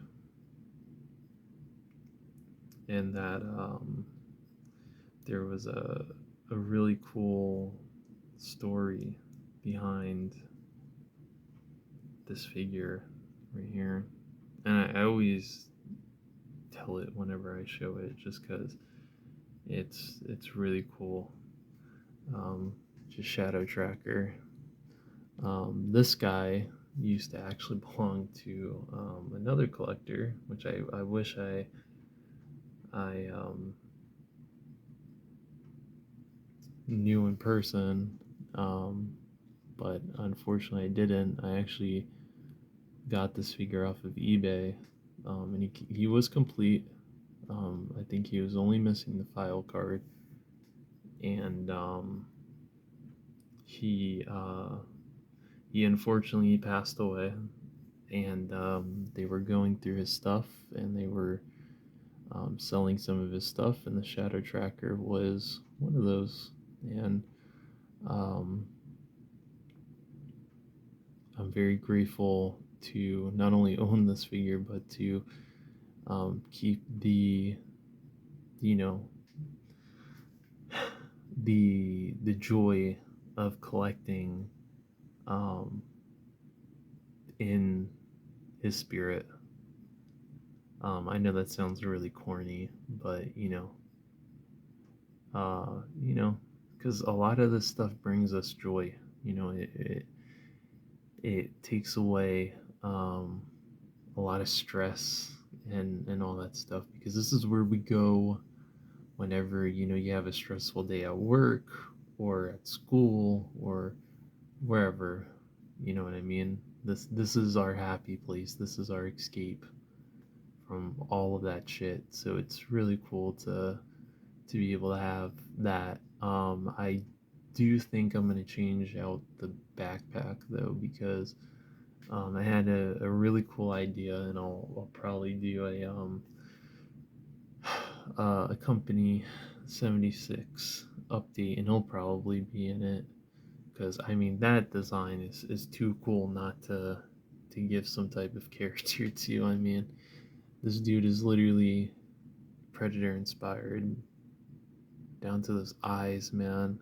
and that there was a really cool story behind this figure right here, and I always tell it whenever I show it, just because it's really cool. Just Shadow Tracker. This guy used to actually belong to another collector, which I wish I knew in person, but unfortunately I didn't. I actually got this figure off of eBay, and he was complete. I think he was only missing the file card, and he he unfortunately passed away. And they were going through his stuff, and they were selling some of his stuff, and the Shadow Tracker was one of those. And um, I'm very grateful to not only own this figure, but to keep the, you know, the joy of collecting um, in his spirit. I know that sounds really corny, but you know, because a lot of this stuff brings us joy. You know, it takes away a lot of stress and all that stuff, because this is where we go whenever you have a stressful day at work or at school or wherever. You know what I mean? This is our happy place. This is our escape from all of that shit. So it's really cool to be able to have that. I do think I'm gonna change out the backpack though, because I had a really cool idea, and I'll probably do a company 76 update, and he'll probably be in it, because I mean that design is too cool not to give some type of character to. I mean, this dude is literally Predator inspired down to those eyes, man.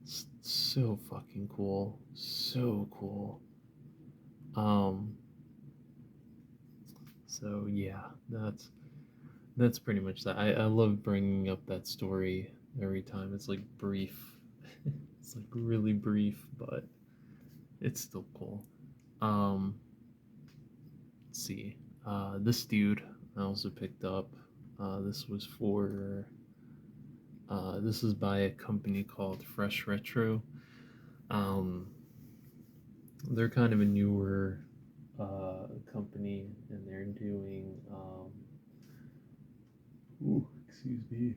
It's so fucking cool, so cool. Um, so yeah, that's pretty much that. I love bringing up that story every time. It's like brief. It's like really brief, but it's still cool. Um, let's see. This dude I also picked up. This was for. This is by a company called Fresh Retro. Um, they're kind of a newer company, and they're doing. Ooh, excuse me.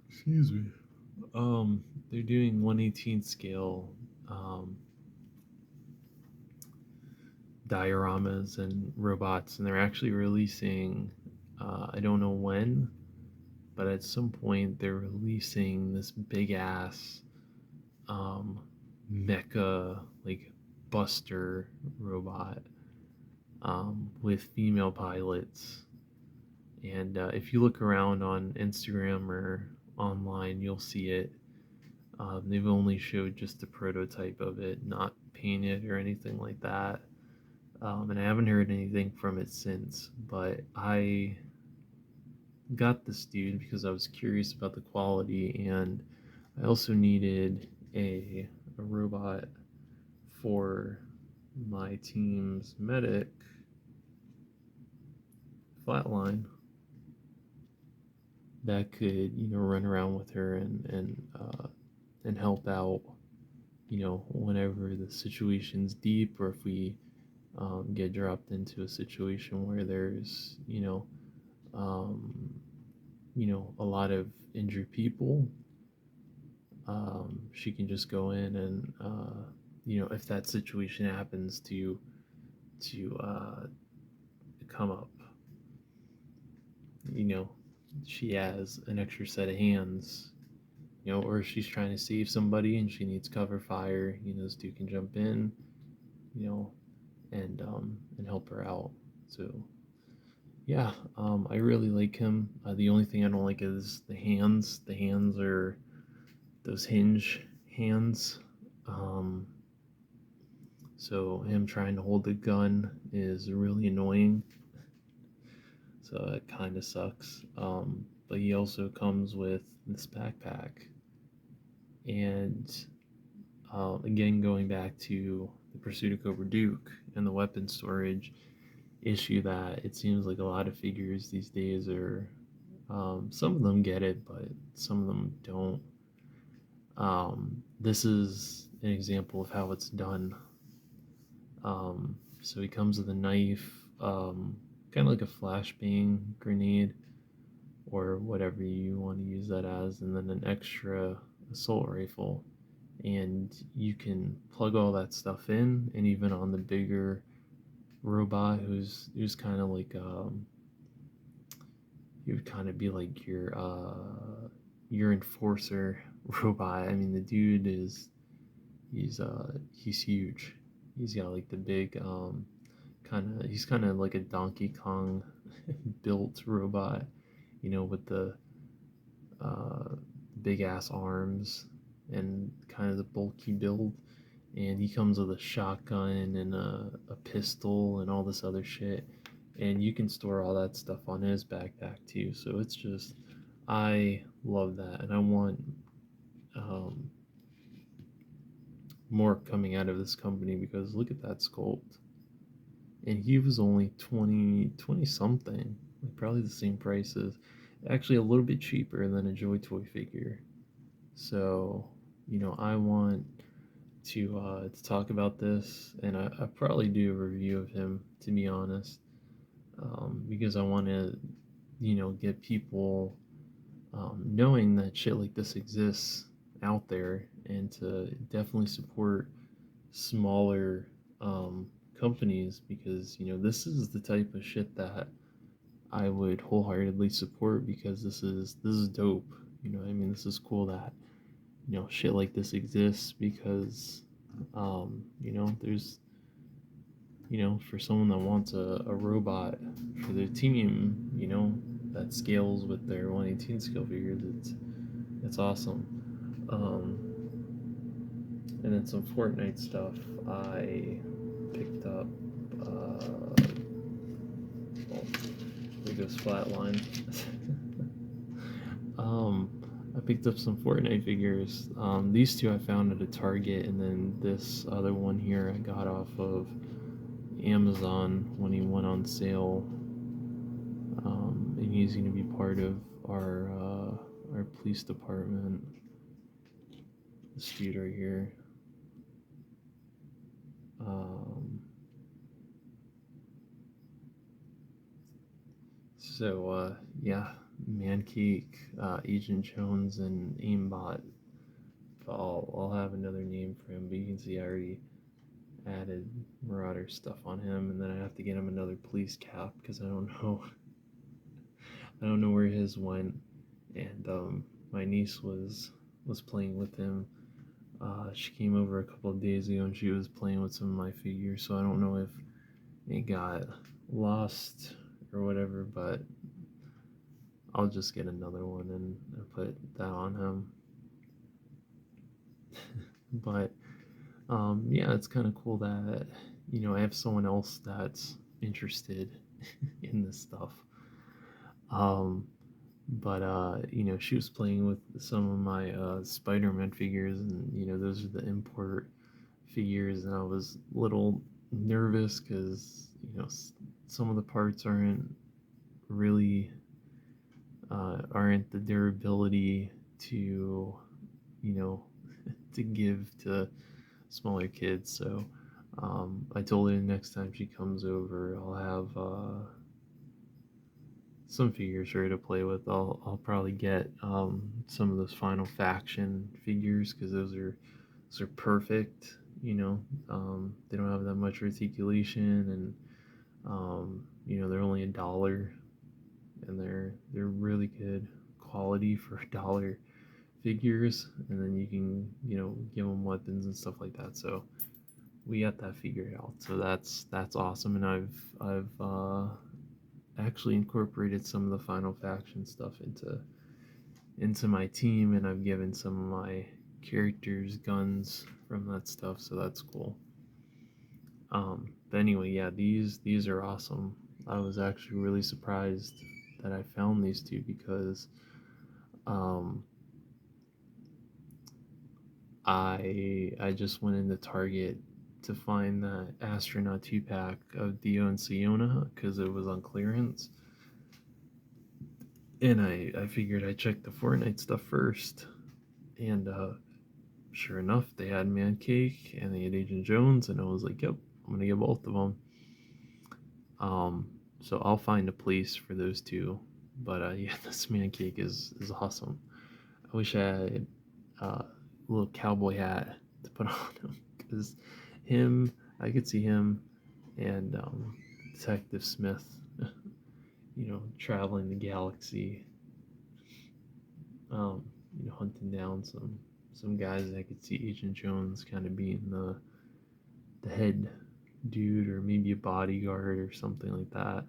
Excuse me. They're doing 1/18 scale dioramas and robots, and they're actually releasing, I don't know when, but at some point they're releasing this big ass um, mecha, like, buster robot with female pilots. And if you look around on Instagram or online, you'll see it. They've only showed just a prototype of it, not painted or anything like that. And I haven't heard anything from it since. But I got this dude because I was curious about the quality, and I also needed a robot for my team's medic flatline that could, run around with her and help out, whenever the situation's deep, or if we get dropped into a situation where there's, a lot of injured people. She can just go in and, if that situation happens to come up, you know, she has an extra set of hands, or she's trying to save somebody and she needs cover fire. This dude can jump in, you know, and help her out. So yeah, I really like him. The only thing I don't like is the hands. The hands are those hinge hands. Um, so him trying to hold the gun is really annoying. So it kind of sucks. But he also comes with this backpack. And again, going back to the Pursuit of Contra Duke and the weapon storage issue, that it seems like a lot of figures these days are, some of them get it, but some of them don't. This is an example of how it's done. So he comes with a knife, kind of like a flashbang grenade, or whatever you want to use that as, and then an extra assault rifle. And you can plug all that stuff in, and even on the bigger robot, who's kind of like, he would kind of be like your enforcer robot. I mean, the dude is he's huge. He's got like the big he's kind of like a Donkey Kong built robot, with the big ass arms and kind of the bulky build. And he comes with a shotgun and a pistol and all this other shit. And you can store all that stuff on his backpack too. So it's just, I love that, and I want more coming out of this company, because look at that sculpt. And he was only 20 something, like probably the same price as, actually a little bit cheaper than a Joy Toy figure. So, I want to talk about this, and I probably do a review of him, to be honest, because I want to, get people knowing that shit like this exists out there, and to definitely support smaller companies, because this is the type of shit that I would wholeheartedly support, because this is dope. I mean, this is cool that shit like this exists, because there's, for someone that wants a robot for their team, that scales with their 1/18 scale figures, it's awesome. And then some Fortnite stuff. I picked up, there goes Flatline. I picked up some Fortnite figures. These two I found at a Target, and then this other one here I got off of Amazon when he went on sale. And he's going to be part of our police department. This dude right here. So yeah, Mancake, Agent Jones, and Aimbot. I'll have another name for him, but you can see I already added Marauder stuff on him, and then I have to get him another police cap because I don't know, I don't know where his went. And my niece was playing with him. She came over a couple of days ago and she was playing with some of my figures, so I don't know if it got lost or whatever, but I'll just get another one and put that on him. But yeah, it's kind of cool that I have someone else that's interested in this stuff. Um, but she was playing with some of my Spider-Man figures, and those are the import figures, and I was a little nervous because some of the parts really aren't the durability to you know to give to smaller kids. So I told her next time she comes over, I'll have some figures for her to play with. I'll probably get some of those Final Faction figures because those are perfect. They don't have that much articulation, and they're only $1, and they're really good quality for $1 figures, and then you can give them weapons and stuff like that. So we got that figured out. So that's awesome, and I've actually incorporated some of the Final Faction stuff into my team, and I've given some of my characters guns from that stuff. So that's cool. But anyway, yeah, these are awesome. I was actually really surprised that I found these two because I just went into Target to find that Astronaut 2-pack of Dio and Siona because it was on clearance. And I figured I'd check the Fortnite stuff first. And sure enough, they had Man Cake and they had Agent Jones, and I was like, yep, I'm going to get both of them. So I'll find a place for those two. But yeah, this Man Cake is awesome. I wish I had a little cowboy hat to put on him because I could see him and Detective Smith, traveling the galaxy, hunting down some guys. I could see Agent Jones kind of being the head dude, or maybe a bodyguard or something like that.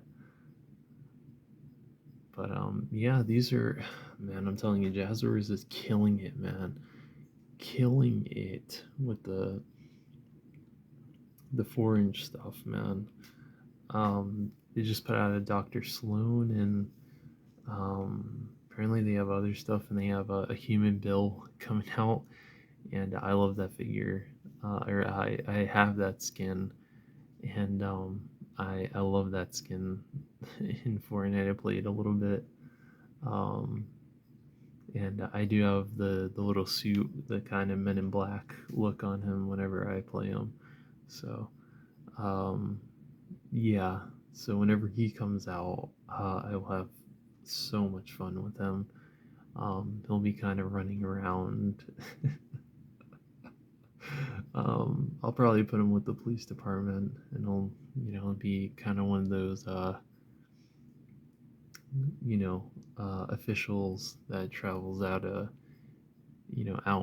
But yeah, these are, man, I'm telling you, Jazzwares is killing it, man. Killing it with the 4-inch stuff, man. They just put out a Dr. Sloan, and apparently they have other stuff, and they have a Human Bill coming out, and I love that figure. Or I have that skin, and I love that skin in Fortnite. I played a little bit, and I do have the little suit, the kind of Men in Black look on him whenever I play him. So yeah, so whenever he comes out, I will have so much fun with him. He'll be kind of running around. I'll probably put him with the police department, and he'll be kind of one of those officials that travels out out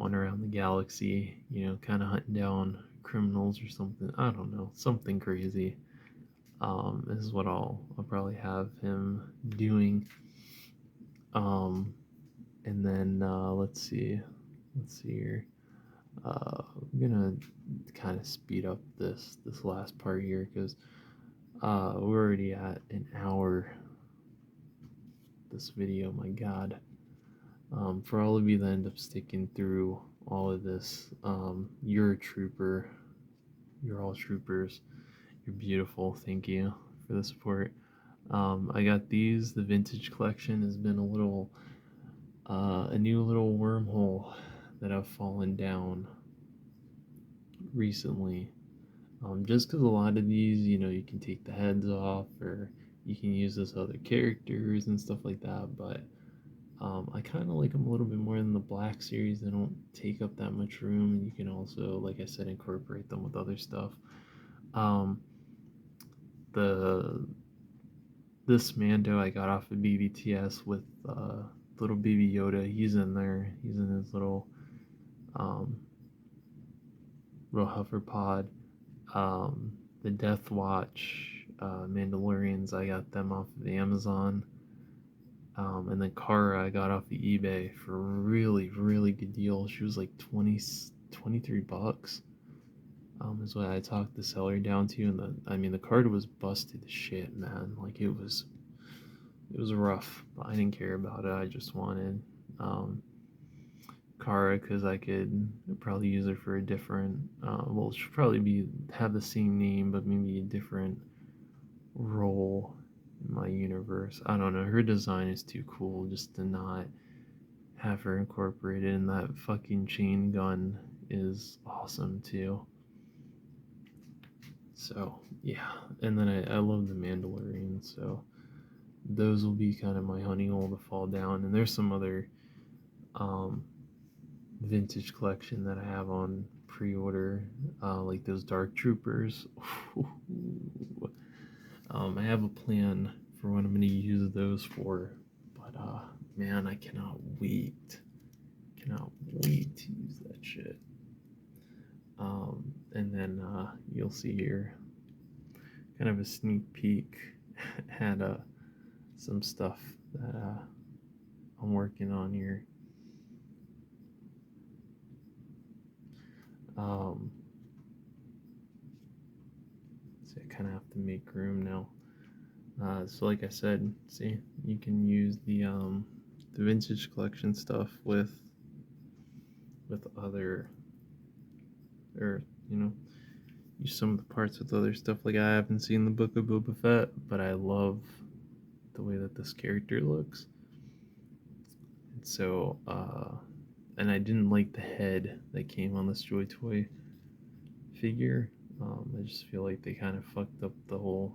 and around the galaxy, kind of hunting down criminals or something. I don't know, something crazy. This is what I'll probably have him doing. And then let's see here. I'm gonna kind of speed up this last part here because we're already at an hour. This video, my God. For all of you that end up sticking through all of this, you're a trooper. You're all troopers. You're beautiful. Thank you for the support. I got these. The vintage collection has been a new little wormhole that I've fallen down recently. Just because a lot of these, you can take the heads off, or you can use as other characters and stuff like that. But I kind of like them a little bit more than the Black series. They don't take up that much room, and you can also, like I said, incorporate them with other stuff. Um, the this Mando I got off of BBTS with little baby Yoda. He's in there. He's in his um, little hover pod. The Death Watch Mandalorians, I got them off of Amazon. And then Kara I got off of eBay for a really, really good deal. She was like 23 bucks. Is what I talked the seller down to, and the card was busted to shit, man. Like it was rough, but I didn't care about it. I just wanted Kara because I could probably use her for a different. Well, she'll probably have the same name, but maybe a different role in my universe. I don't know. Her design is too cool just to not have her incorporated, and that fucking chain gun is awesome too. So yeah, and then I love the Mandalorian, so those will be kind of my honey hole to fall down. And there's some other um, vintage collection that I have on pre-order, like those Dark Troopers. I have a plan for what I'm going to use those for, but man, I cannot wait to use that shit. And then you'll see here kind of a sneak peek at some stuff that I'm working on here. So I kind of have to make room now. So like I said, see, you can use the vintage collection stuff with other, or use some of the parts with other stuff. Like I haven't seen the Book of Boba Fett, but I love the way that this character looks. And so, and I didn't like the head that came on this Joy Toy figure. I just feel like they kind of fucked up the whole,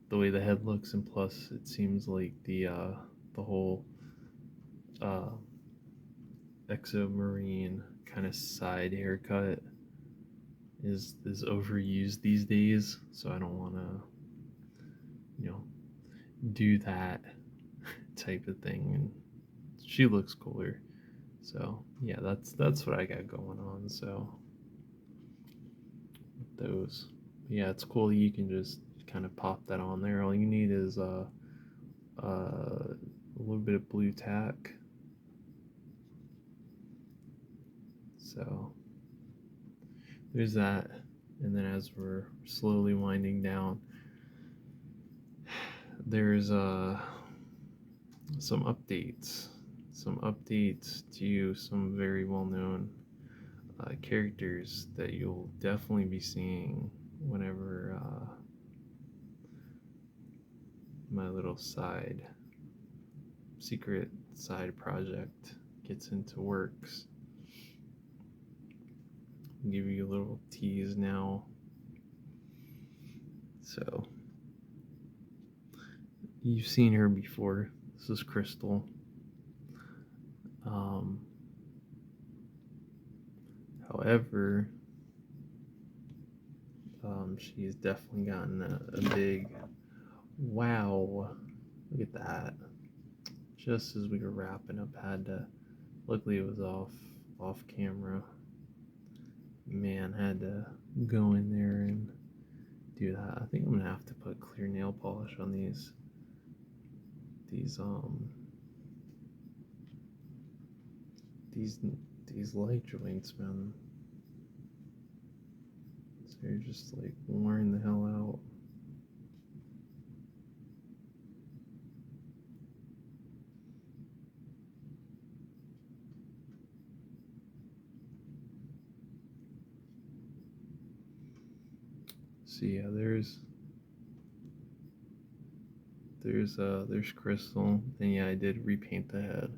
the way the head looks, and plus it seems like the whole exomarine kind of side haircut is overused these days, so I don't want to do that type of thing. And she looks cooler, so yeah, that's what I got going on. So those, yeah, it's cool. You can just kind of pop that on there. All you need is a little bit of blue tack. So there's that. And then as we're slowly winding down, there's some updates to some very well-known characters that you'll definitely be seeing whenever my little secret side project gets into works. I'll give you a little tease now. So you've seen her before. This is Crystal. However, she's definitely gotten a big wow. Look at that. Just as we were wrapping up, luckily it was off camera. Man, had to go in there and do that. I think I'm gonna have to put clear nail polish on these light joints, man. So you're just like wearing the hell out. So yeah, there's Crystal. And yeah, I did repaint the head.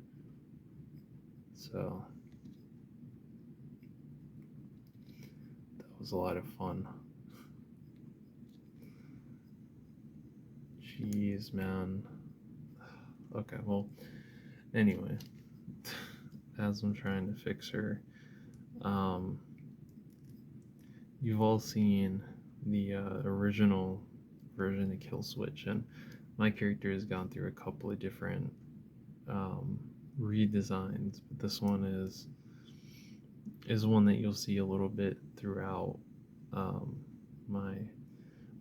So that was a lot of fun. Jeez, man. Okay, well, anyway, as I'm trying to fix her, you've all seen the original version of Kill Switch, and my character has gone through a couple of different um, redesigns, but this one is one that you'll see a little bit throughout my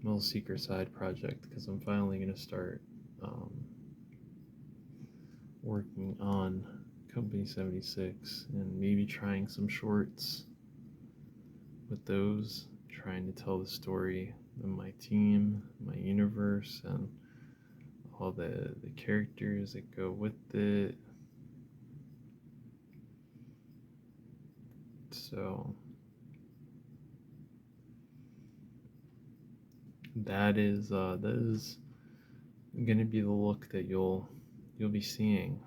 little secret side project, because I'm finally going to start working on Company 76 and maybe trying some shorts with those, trying to tell the story of my team, my universe, and all the characters that go with it. So that is gonna be the look that you'll be seeing.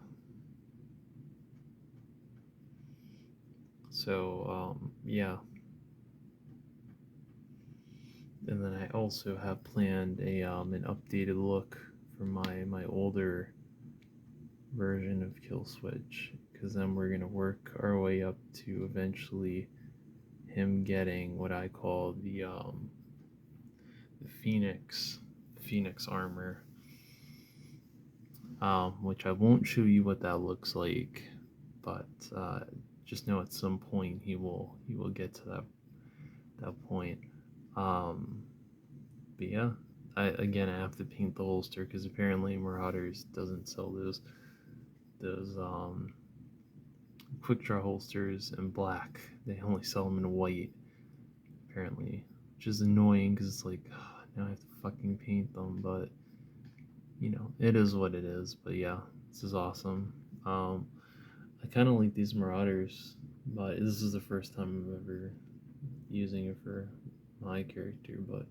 So yeah. And then I also have planned an updated look for my older version of Kill Switch, because then we're gonna work our way up to eventually him getting what I call the Phoenix armor, which I won't show you what that looks like, but just know at some point he will get to that point. But yeah, I have to paint the holster, because apparently Marauders doesn't sell those quick draw holsters in black. They only sell them in white, apparently, which is annoying, because it's like, now I have to fucking paint them, but you know, it is what it is. But yeah, this is awesome. I kind of like these Marauders, but this is the first time I'm ever using it for my character. But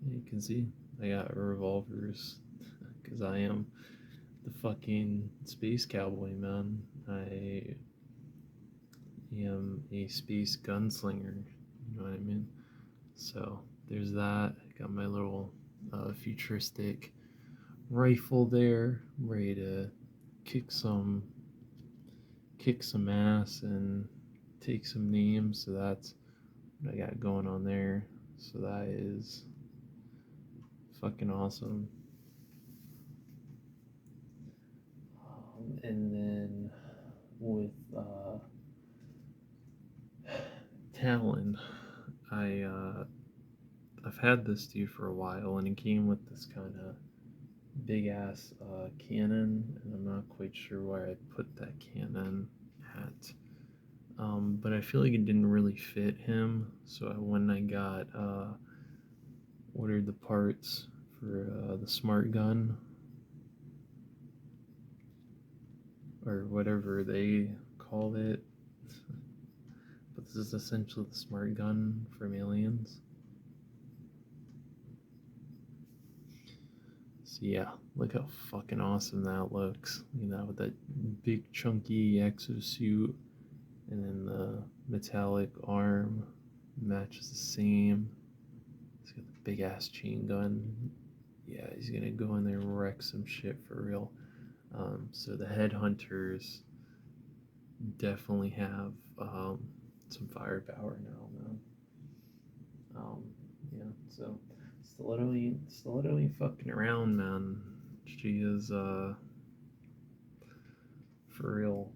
you can see I got revolvers, because I am the fucking space cowboy, man. I am a space gunslinger, you know what I mean? So there's that. I got my little futuristic rifle there, ready to kick some ass and take some names. So that's what I got going on there. So that is fucking awesome. And then with Talon, I've had this dude for a while, and it came with this kind of big ass cannon, and I'm not quite sure where I put that cannon at. But I feel like it didn't really fit him, so when I got ordered the parts for the smart gun, or whatever they call it, but this is essentially the smart gun from Aliens. So yeah, look how fucking awesome that looks. You know, with that big chunky exosuit, and then the metallic arm matches the same. He's got the big ass chain gun. Yeah, he's gonna go in there and wreck some shit for real. So the headhunters definitely have some firepower now, man. Yeah, so Stiletto ain't fucking around, man. She is for real.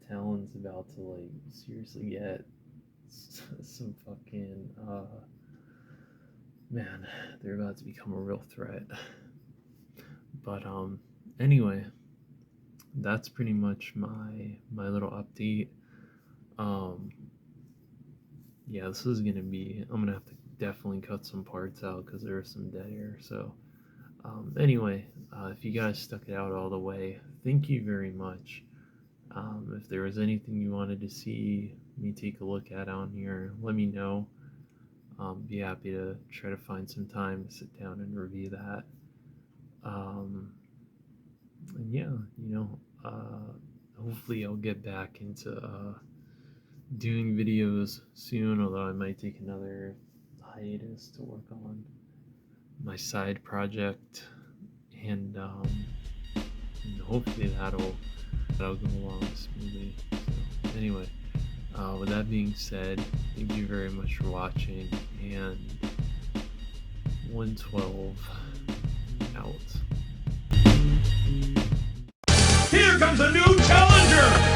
Talon's about to like seriously get some fucking man. They're about to become a real threat. But anyway, that's pretty much my little update. Yeah, this is gonna be, I'm gonna have to definitely cut some parts out, because there is some dead air. So anyway, if you guys stuck it out all the way, thank you very much. If there was anything you wanted to see me take a look at on here, let me know. Be happy to try to find some time to sit down and review that. And yeah, you know, hopefully I'll get back into doing videos soon, although I might take another hiatus to work on my side project, and hopefully that'll go along smoothly. So anyway, With that being said, thank you very much for watching, and 112 out. Here comes a new challenger!